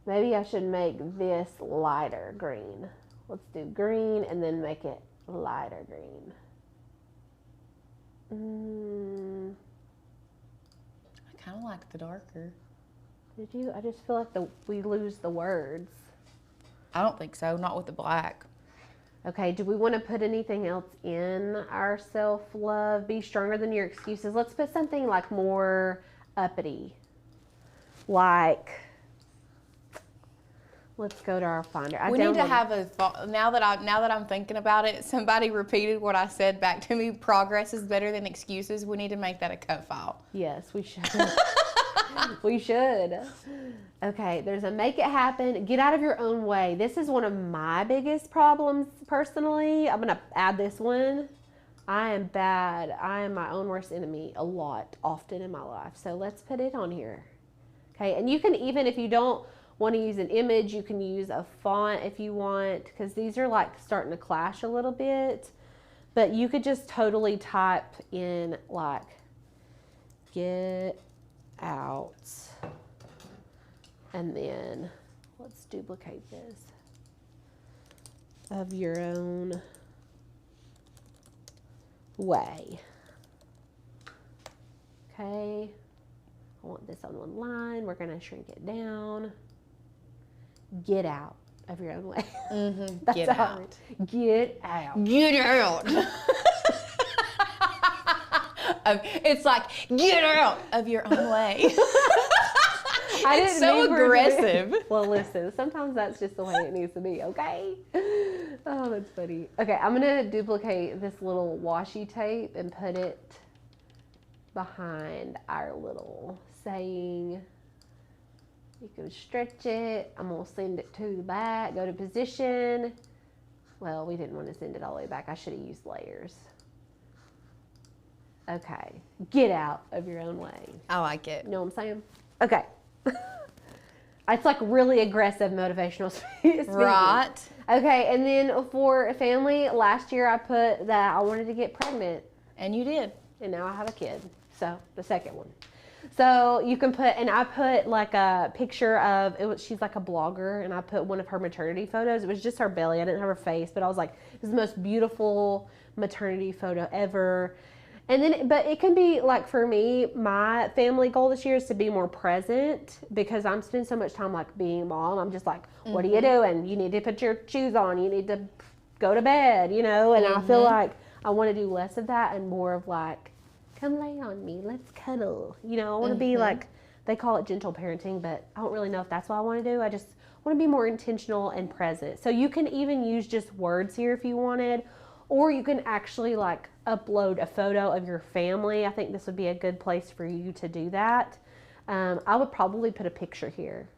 Maybe I should make this lighter green. Let's do green and then make it lighter green. I kind of like the darker. Did you? I just feel like we lose the words. I don't think so. Not with the black. Okay, do we want to put anything else in our self-love? Be stronger than your excuses. Let's put something like more uppity. Like, let's go to our finder. We need to have a thought. Now that I'm thinking about it, somebody repeated what I said back to me. Progress is better than excuses. We need to make that a cut file. Yes, we should. We should. Okay, there's a make it happen. Get out of your own way. This is one of my biggest problems personally. I'm going to add this one. I am bad. I am my own worst enemy often in my life. So let's put it on here. Okay, and you can even, if you don't want to use an image, you can use a font if you want, because these are like starting to clash a little bit. But you could just totally type in like, get out, and then let's duplicate this, of your own way. Okay, I want this on one line. We're going to shrink it down. Get out of your own way. Mm-hmm. Get out. Get out. Get out. It's like, get out of your own way. It's so aggressive. Well, listen, sometimes that's just the way it needs to be, okay? Oh, that's funny. Okay, I'm going to duplicate this little washi tape and put it behind our little saying. You can stretch it. I'm going to send it to the back. Go to position. Well, we didn't want to send it all the way back. I should have used layers. Okay. Get out of your own way. I like it. You know what I'm saying? Okay. It's like really aggressive motivational speaking. Right. Okay, and then for family, last year I put that I wanted to get pregnant. And you did. And now I have a kid. So, the second one. So you can put, and I put like a picture of she's like a blogger, and I put one of her maternity photos. It was just her belly. I didn't have her face, but I was like, this is the most beautiful maternity photo ever. And then, but it can be like, for me, my family goal this year is to be more present, because I'm spending so much time like being mom. I'm just like, what are you doing? You need to put your shoes on. You need to go to bed, you know? And I feel like I want to do less of that and more of like, come lay on me, let's cuddle. You know, I want to be like, they call it gentle parenting, but I don't really know if that's what I want to do. I just want to be more intentional and present. So you can even use just words here if you wanted, or you can actually like upload a photo of your family. I think this would be a good place for you to do that. I would probably put a picture here.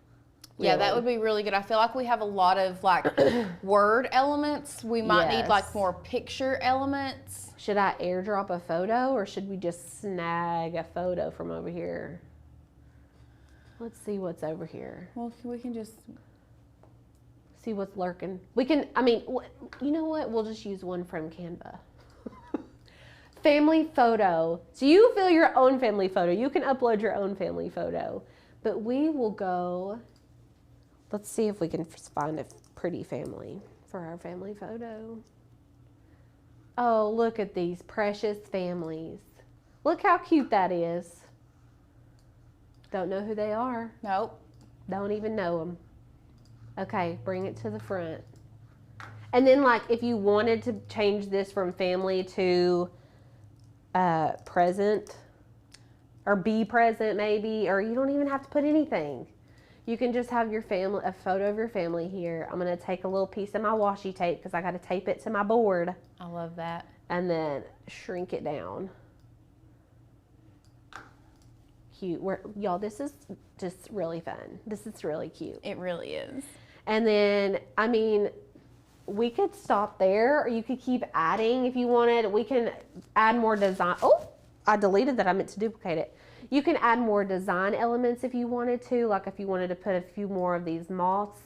Yeah, that would be really good. I feel like we have a lot of like word elements. We might need like more picture elements. Should I airdrop a photo, or should we just snag a photo from over here? Let's see what's over here. Well, we can just see what's lurking. We can, I mean, you know what? We'll just use one from CANVA. Family photo. So you fill your own family photo. You can upload your own family photo. But we will go, let's see if we can find a pretty family for our family photo. Oh, look at these precious families. Look how cute that is. Don't know who they are. Nope. Don't even know them. Okay, bring it to the front. And then like if you wanted to change this from family to present, or be present maybe, or you don't even have to put anything. You can just have your family, a photo of your family here. I'm going to take a little piece of my washi tape because I got to tape it to my board. I love that. And then shrink it down. Cute. Y'all, this is just really fun. This is really cute. It really is. And then, I mean, we could stop there, or you could keep adding if you wanted. We can add more design. Oh, I deleted that. I meant to duplicate it. You can add more design elements if you wanted to. Like if you wanted to put a few more of these moths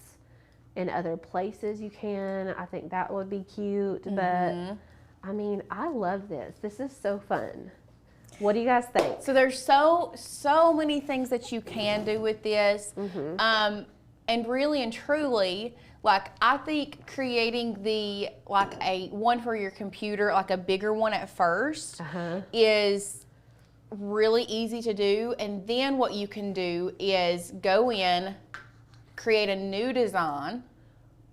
in other places, you can. I think that would be cute. But, I mean, I love this. This is so fun. What do you guys think? So there's so many things that you can do with this. And really and truly, like I think creating the like a one for your computer, like a bigger one at first, is really easy to do. And then what you can do is go in, create a new design.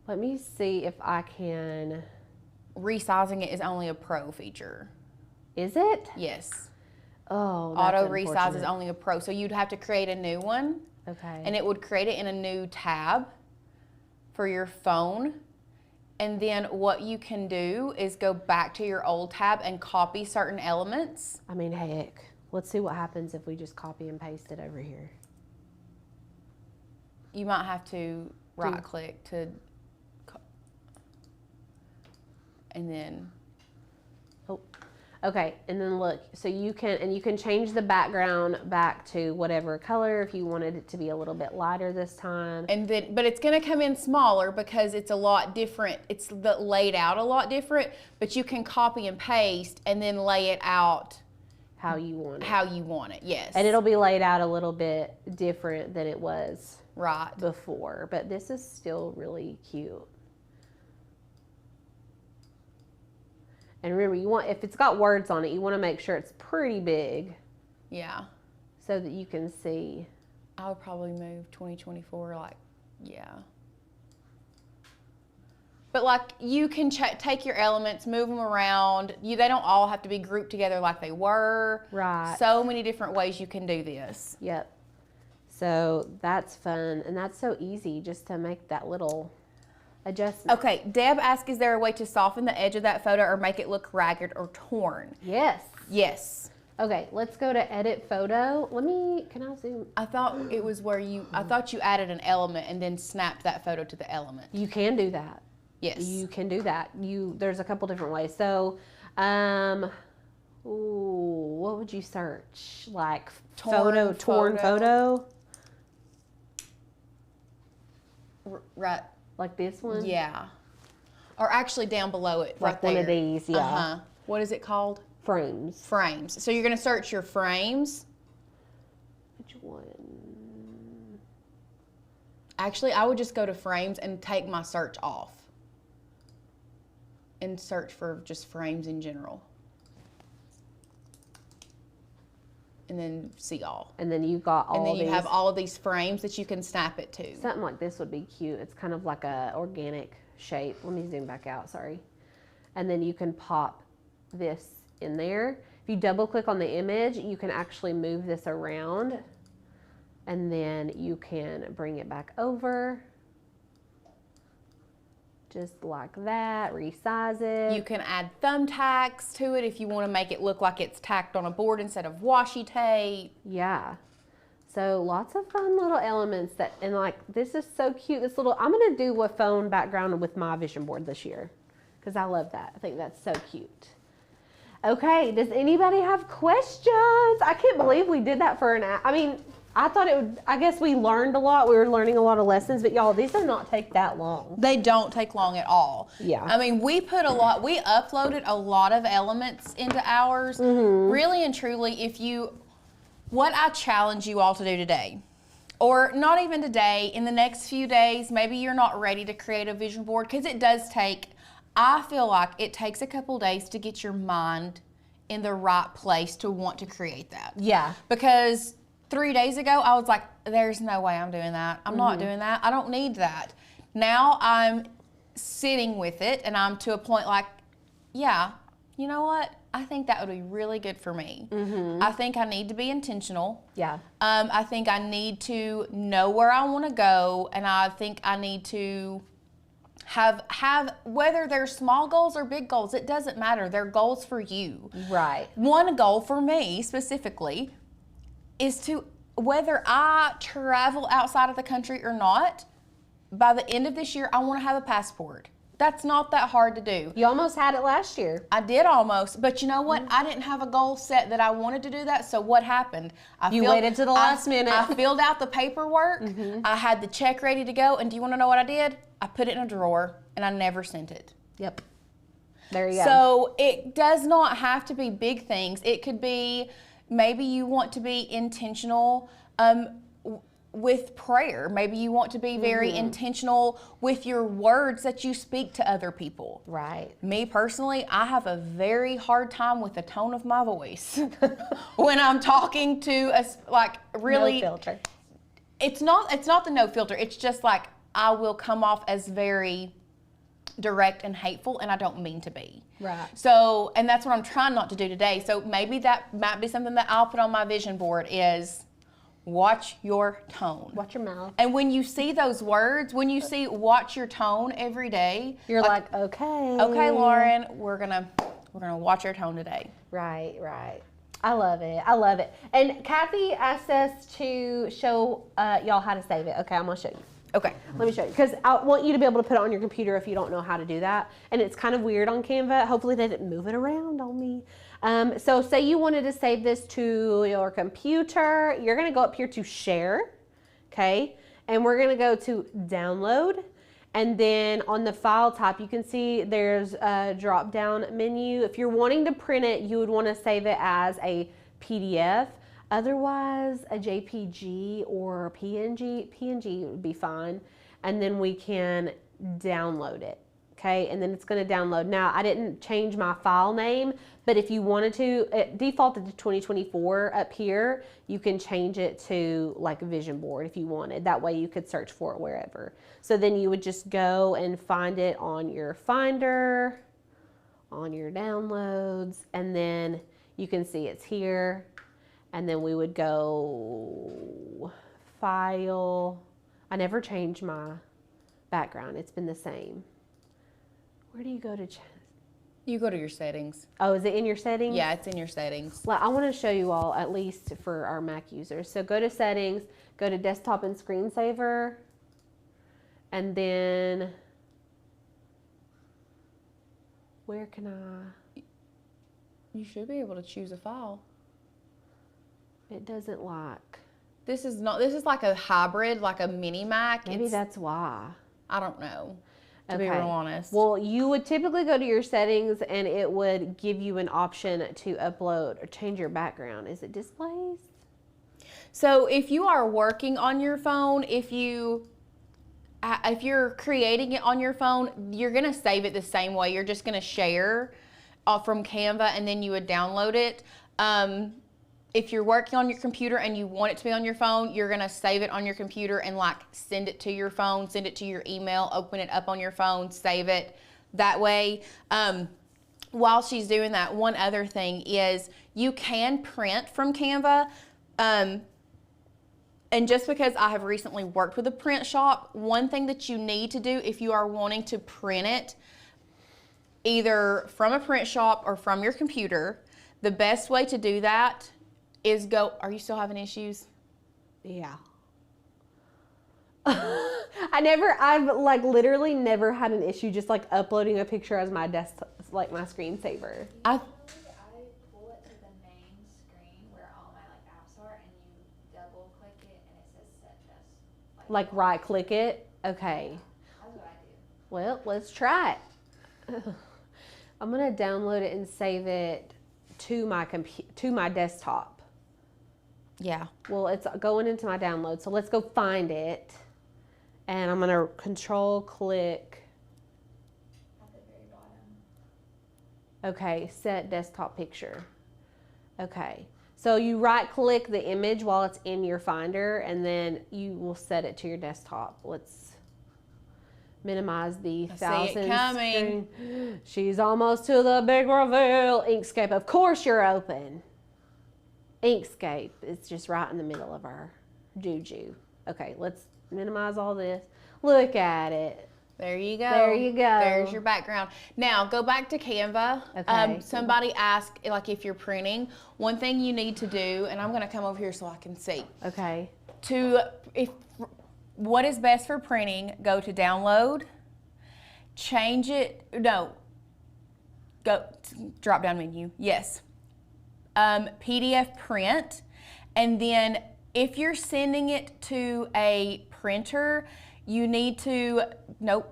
Let me see if I can. Resizing it is only a pro feature. Is it? Yes. Oh, Auto resize is only a pro. So you'd have to create a new one. Okay. And it would create it in a new tab for your phone. And then what you can do is go back to your old tab and copy certain elements. I mean, heck, let's see what happens if we just copy and paste it over here. You might have to right click to, and then. Oh, okay. And then look, so you can change the background back to whatever color if you wanted it to be a little bit lighter this time. And then, but it's going to come in smaller because it's a lot different. It's laid out a lot different, but you can copy and paste and then lay it out how you want it. How you want it, yes. And it'll be laid out a little bit different than it was before, but this is still really cute. And remember, you want, if it's got words on it, you want to make sure it's pretty big. Yeah. So that you can see. I would probably move 2024, like, yeah. But like, you can take your elements, move them around. They don't all have to be grouped together like they were. Right. So many different ways you can do this. Yep. So that's fun, and that's so easy just to make that little adjustment. Okay, Deb asked, is there a way to soften the edge of that photo or make it look ragged or torn? Yes. Yes. Okay, let's go to edit photo. Can I zoom? I thought it was where I thought you added an element and then snapped that photo to the element. You can do that. Yes. You can do that. There's a couple different ways. So, what would you search? Like torn photo? Right. Like this one? Yeah. Or actually down below it, like right there. One of these, yeah. What is it called? Frames. Frames. So you're going to search your frames. one. Actually, I would just go to frames and take my search off. And search for just frames in general. And then see all. And then you got all And then you these. have all of these frames that you can snap it to. Something like this would be cute. It's kind of like a organic shape. Let me zoom back out, sorry. And then you can pop this in there. If you double click on the image, you can actually move this around. And then you can bring it back over. Just like that, resize it. You can add thumbtacks to it if you want to make it look like it's tacked on a board instead of washi tape. Yeah. So lots of fun little elements that, and like, this is so cute. This little, I'm going to do a phone background with my vision board this year because I love that. I think that's so cute. Okay, does anybody have questions? I can't believe we did that for an hour. I mean, I thought it would, I guess we learned a lot. We were learning a lot of lessons, but y'all, these do not take that long. They don't take long at all. Yeah. I mean, we uploaded a lot of elements into ours. Really and truly, what I challenge you all to do today, or not even today, in the next few days, maybe you're not ready to create a vision board, because it does take, I feel like it takes a couple days to get your mind in the right place to want to create that. Yeah. Because 3 days ago, I was like, there's no way I'm doing that. I'm not doing that. I don't need that. Now I'm sitting with it, and I'm to a point like, yeah, you know what? I think that would be really good for me. I think I need to be intentional. Yeah. I think I need to know where I want to go, and I think I need to have whether they're small goals or big goals, it doesn't matter. They're goals for you. Right. One goal for me specifically is to, whether I travel outside of the country or not, by the end of this year, I want to have a passport. That's not that hard to do. You almost had it last year. I did almost, but you know what? I didn't have a goal set that I wanted to do that, so what happened? You waited to the last minute. I filled out the paperwork, I had the check ready to go, and do you want to know what I did? I put it in a drawer, and I never sent it. Yep. There you go. So it does not have to be big things. It could be, maybe you want to be intentional with prayer. Maybe you want to be very intentional with your words that you speak to other people. Right. Me personally, I have a very hard time with the tone of my voice when I'm talking to really. No filter. It's not the no filter. It's just like I will come off as very direct and hateful, and I don't mean to be. Right. So, and that's what I'm trying not to do today. So maybe that might be something that I'll put on my vision board is watch your tone. Watch your mouth. And when you see those words, when you see watch your tone every day, You're like okay. okay, Lauren, we're gonna watch our tone today. Right, right. I love it. I love it. And Kathy asked us to show y'all how to save it. Okay, I'm gonna show you. Okay. Let me show you, because I want you to be able to put it on your computer if you don't know how to do that. And it's kind of weird on Canva. Hopefully they didn't move it around on me. So say you wanted to save this to your computer. You're going to go up here to share, okay? And we're going to go to download. And then on the file type, you can see there's a drop down menu. If you're wanting to print it, you would want to save it as a PDF. Otherwise, a JPG or PNG would be fine. And then we can download it, okay? And then it's gonna download. Now, I didn't change my file name, but if you wanted to, it defaulted to 2024 up here. You can change it to like a vision board if you wanted. That way you could search for it wherever. So then you would just go and find it on your Finder, on your downloads, and then you can see it's here. And then we would go file. I never changed my background. It's been the same. Where do you go to You go to your settings. Oh, is it in your settings? Yeah, it's in your settings. Well, I want to show you all, at least for our Mac users. So go to settings, go to desktop and screensaver, and then where can I? You should be able to choose a file. It doesn't like. This is like a hybrid, like a mini Mac. Maybe that's why. I don't know, to be real honest. Well, you would typically go to your settings and it would give you an option to upload or change your background. Is it displays? So if you are working on your phone, if you're creating it on your phone, you're going to save it the same way. You're just going to share from Canva, and then you would download it. If you're working on your computer and you want it to be on your phone, you're going to save it on your computer and like send it to your phone, send it to your email, open it up on your phone, save it that way. While she's doing that, one other thing is you can print from Canva. And just because I have recently worked with a print shop, one thing that you need to do if you are wanting to print it, either from a print shop or from your computer, the best way to do that is are you still having issues? Yeah. I've like literally never had an issue just like uploading a picture as my desktop, like my screensaver. I pull it to the main screen where all my like apps are, and you double click it, and it says set desk. Like right click it. Okay. That's what I do. Well, let's try it. I'm gonna download it and save it to my desktop. Yeah. Well, it's going into my download, so let's go find it. And I'm gonna control click. At the very bottom. Okay, set desktop picture. Okay, so you right click the image while it's in your Finder, and then you will set it to your desktop. Let's minimize the I see it thousand coming. screen. She's almost to the big reveal. Inkscape, of course you're open. Inkscape, it's just right in the middle of our juju. Okay, let's minimize all this. Look at it. There you go. There you go. There's your background. Now go back to Canva. Okay. Somebody asked, like, if you're printing, one thing you need to do, and I'm going to come over here so I can see. Okay. What is best for printing? Go to download, change it. No. Go drop down menu. Yes. PDF print, and then if you're sending it to a printer, you need to, don't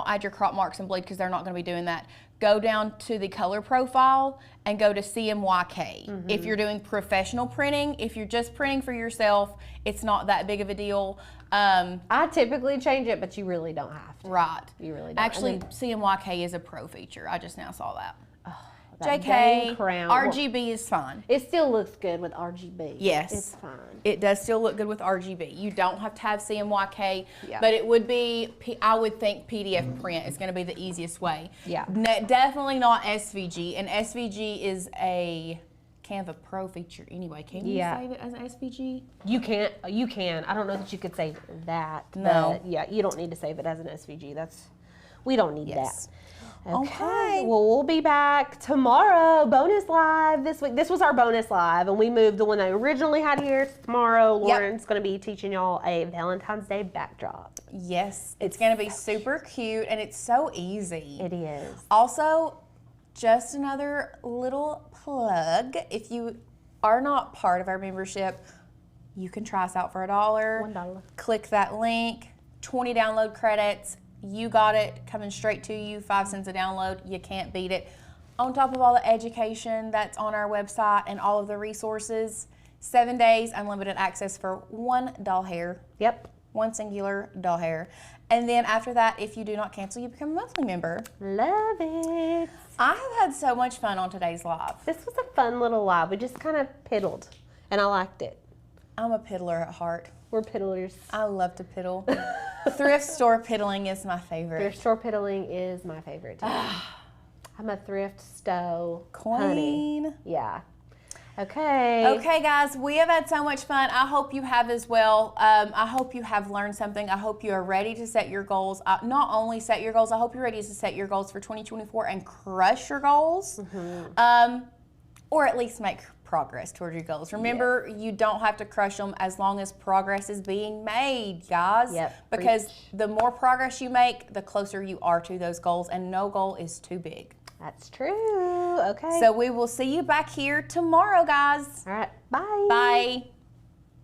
add your crop marks and bleed because they're not going to be doing that. Go down to the color profile and go to CMYK. Mm-hmm. If you're doing professional printing, if you're just printing for yourself, it's not that big of a deal. I typically change it, but you really don't have to. Right. You really don't. Actually, CMYK is a pro feature. I just now saw that. That JK, dang crown. RGB is fine. It still looks good with RGB. Yes. It's fine. It does still look good with RGB. You don't have to have CMYK, Yeah. but it would be, I would think PDF print is going to be the easiest way. Yeah. Definitely not SVG, and SVG is a Canva Pro feature anyway. Can you save it as an SVG? You can. I don't know that you could save that. No. But yeah, you don't need to save it as an SVG. We don't need Yes. that. Okay. Well, we'll be back tomorrow. Bonus live this week. This was our bonus live, and we moved the one I originally had here to tomorrow. Lauren's going to be teaching y'all a Valentine's Day backdrop. Yes. It's going to be super cute, and it's so easy. It is. Also, just another little plug. If you are not part of our membership, you can try us out for $1. $1. Click that link, 20 download credits. You got it coming straight to you, 5 cents a download. You can't beat it. On top of all the education that's on our website and all of the resources, 7 days, unlimited access for one doll hair. Yep. One singular doll hair. And then after that, if you do not cancel, you become a monthly member. Love it. I have had so much fun on today's live. This was a fun little live. We just kind of piddled, and I liked it. I'm a piddler at heart. We're piddlers. I love to piddle. Thrift store piddling is my favorite. Thrift store piddling is my favorite too. I'm a thrift stow honey. Queen. Yeah. Okay. Okay, guys, we have had so much fun. I hope you have as well. I hope you have learned something. I hope you are ready to set your goals. Not only set your goals, I hope you're ready to set your goals for 2024 and crush your goals, or at least make progress toward your goals. Remember, you don't have to crush them as long as progress is being made, guys. Yep. Because the more progress you make, the closer you are to those goals, and no goal is too big. That's true. Okay. So we will see you back here tomorrow, guys. All right. Bye. Bye.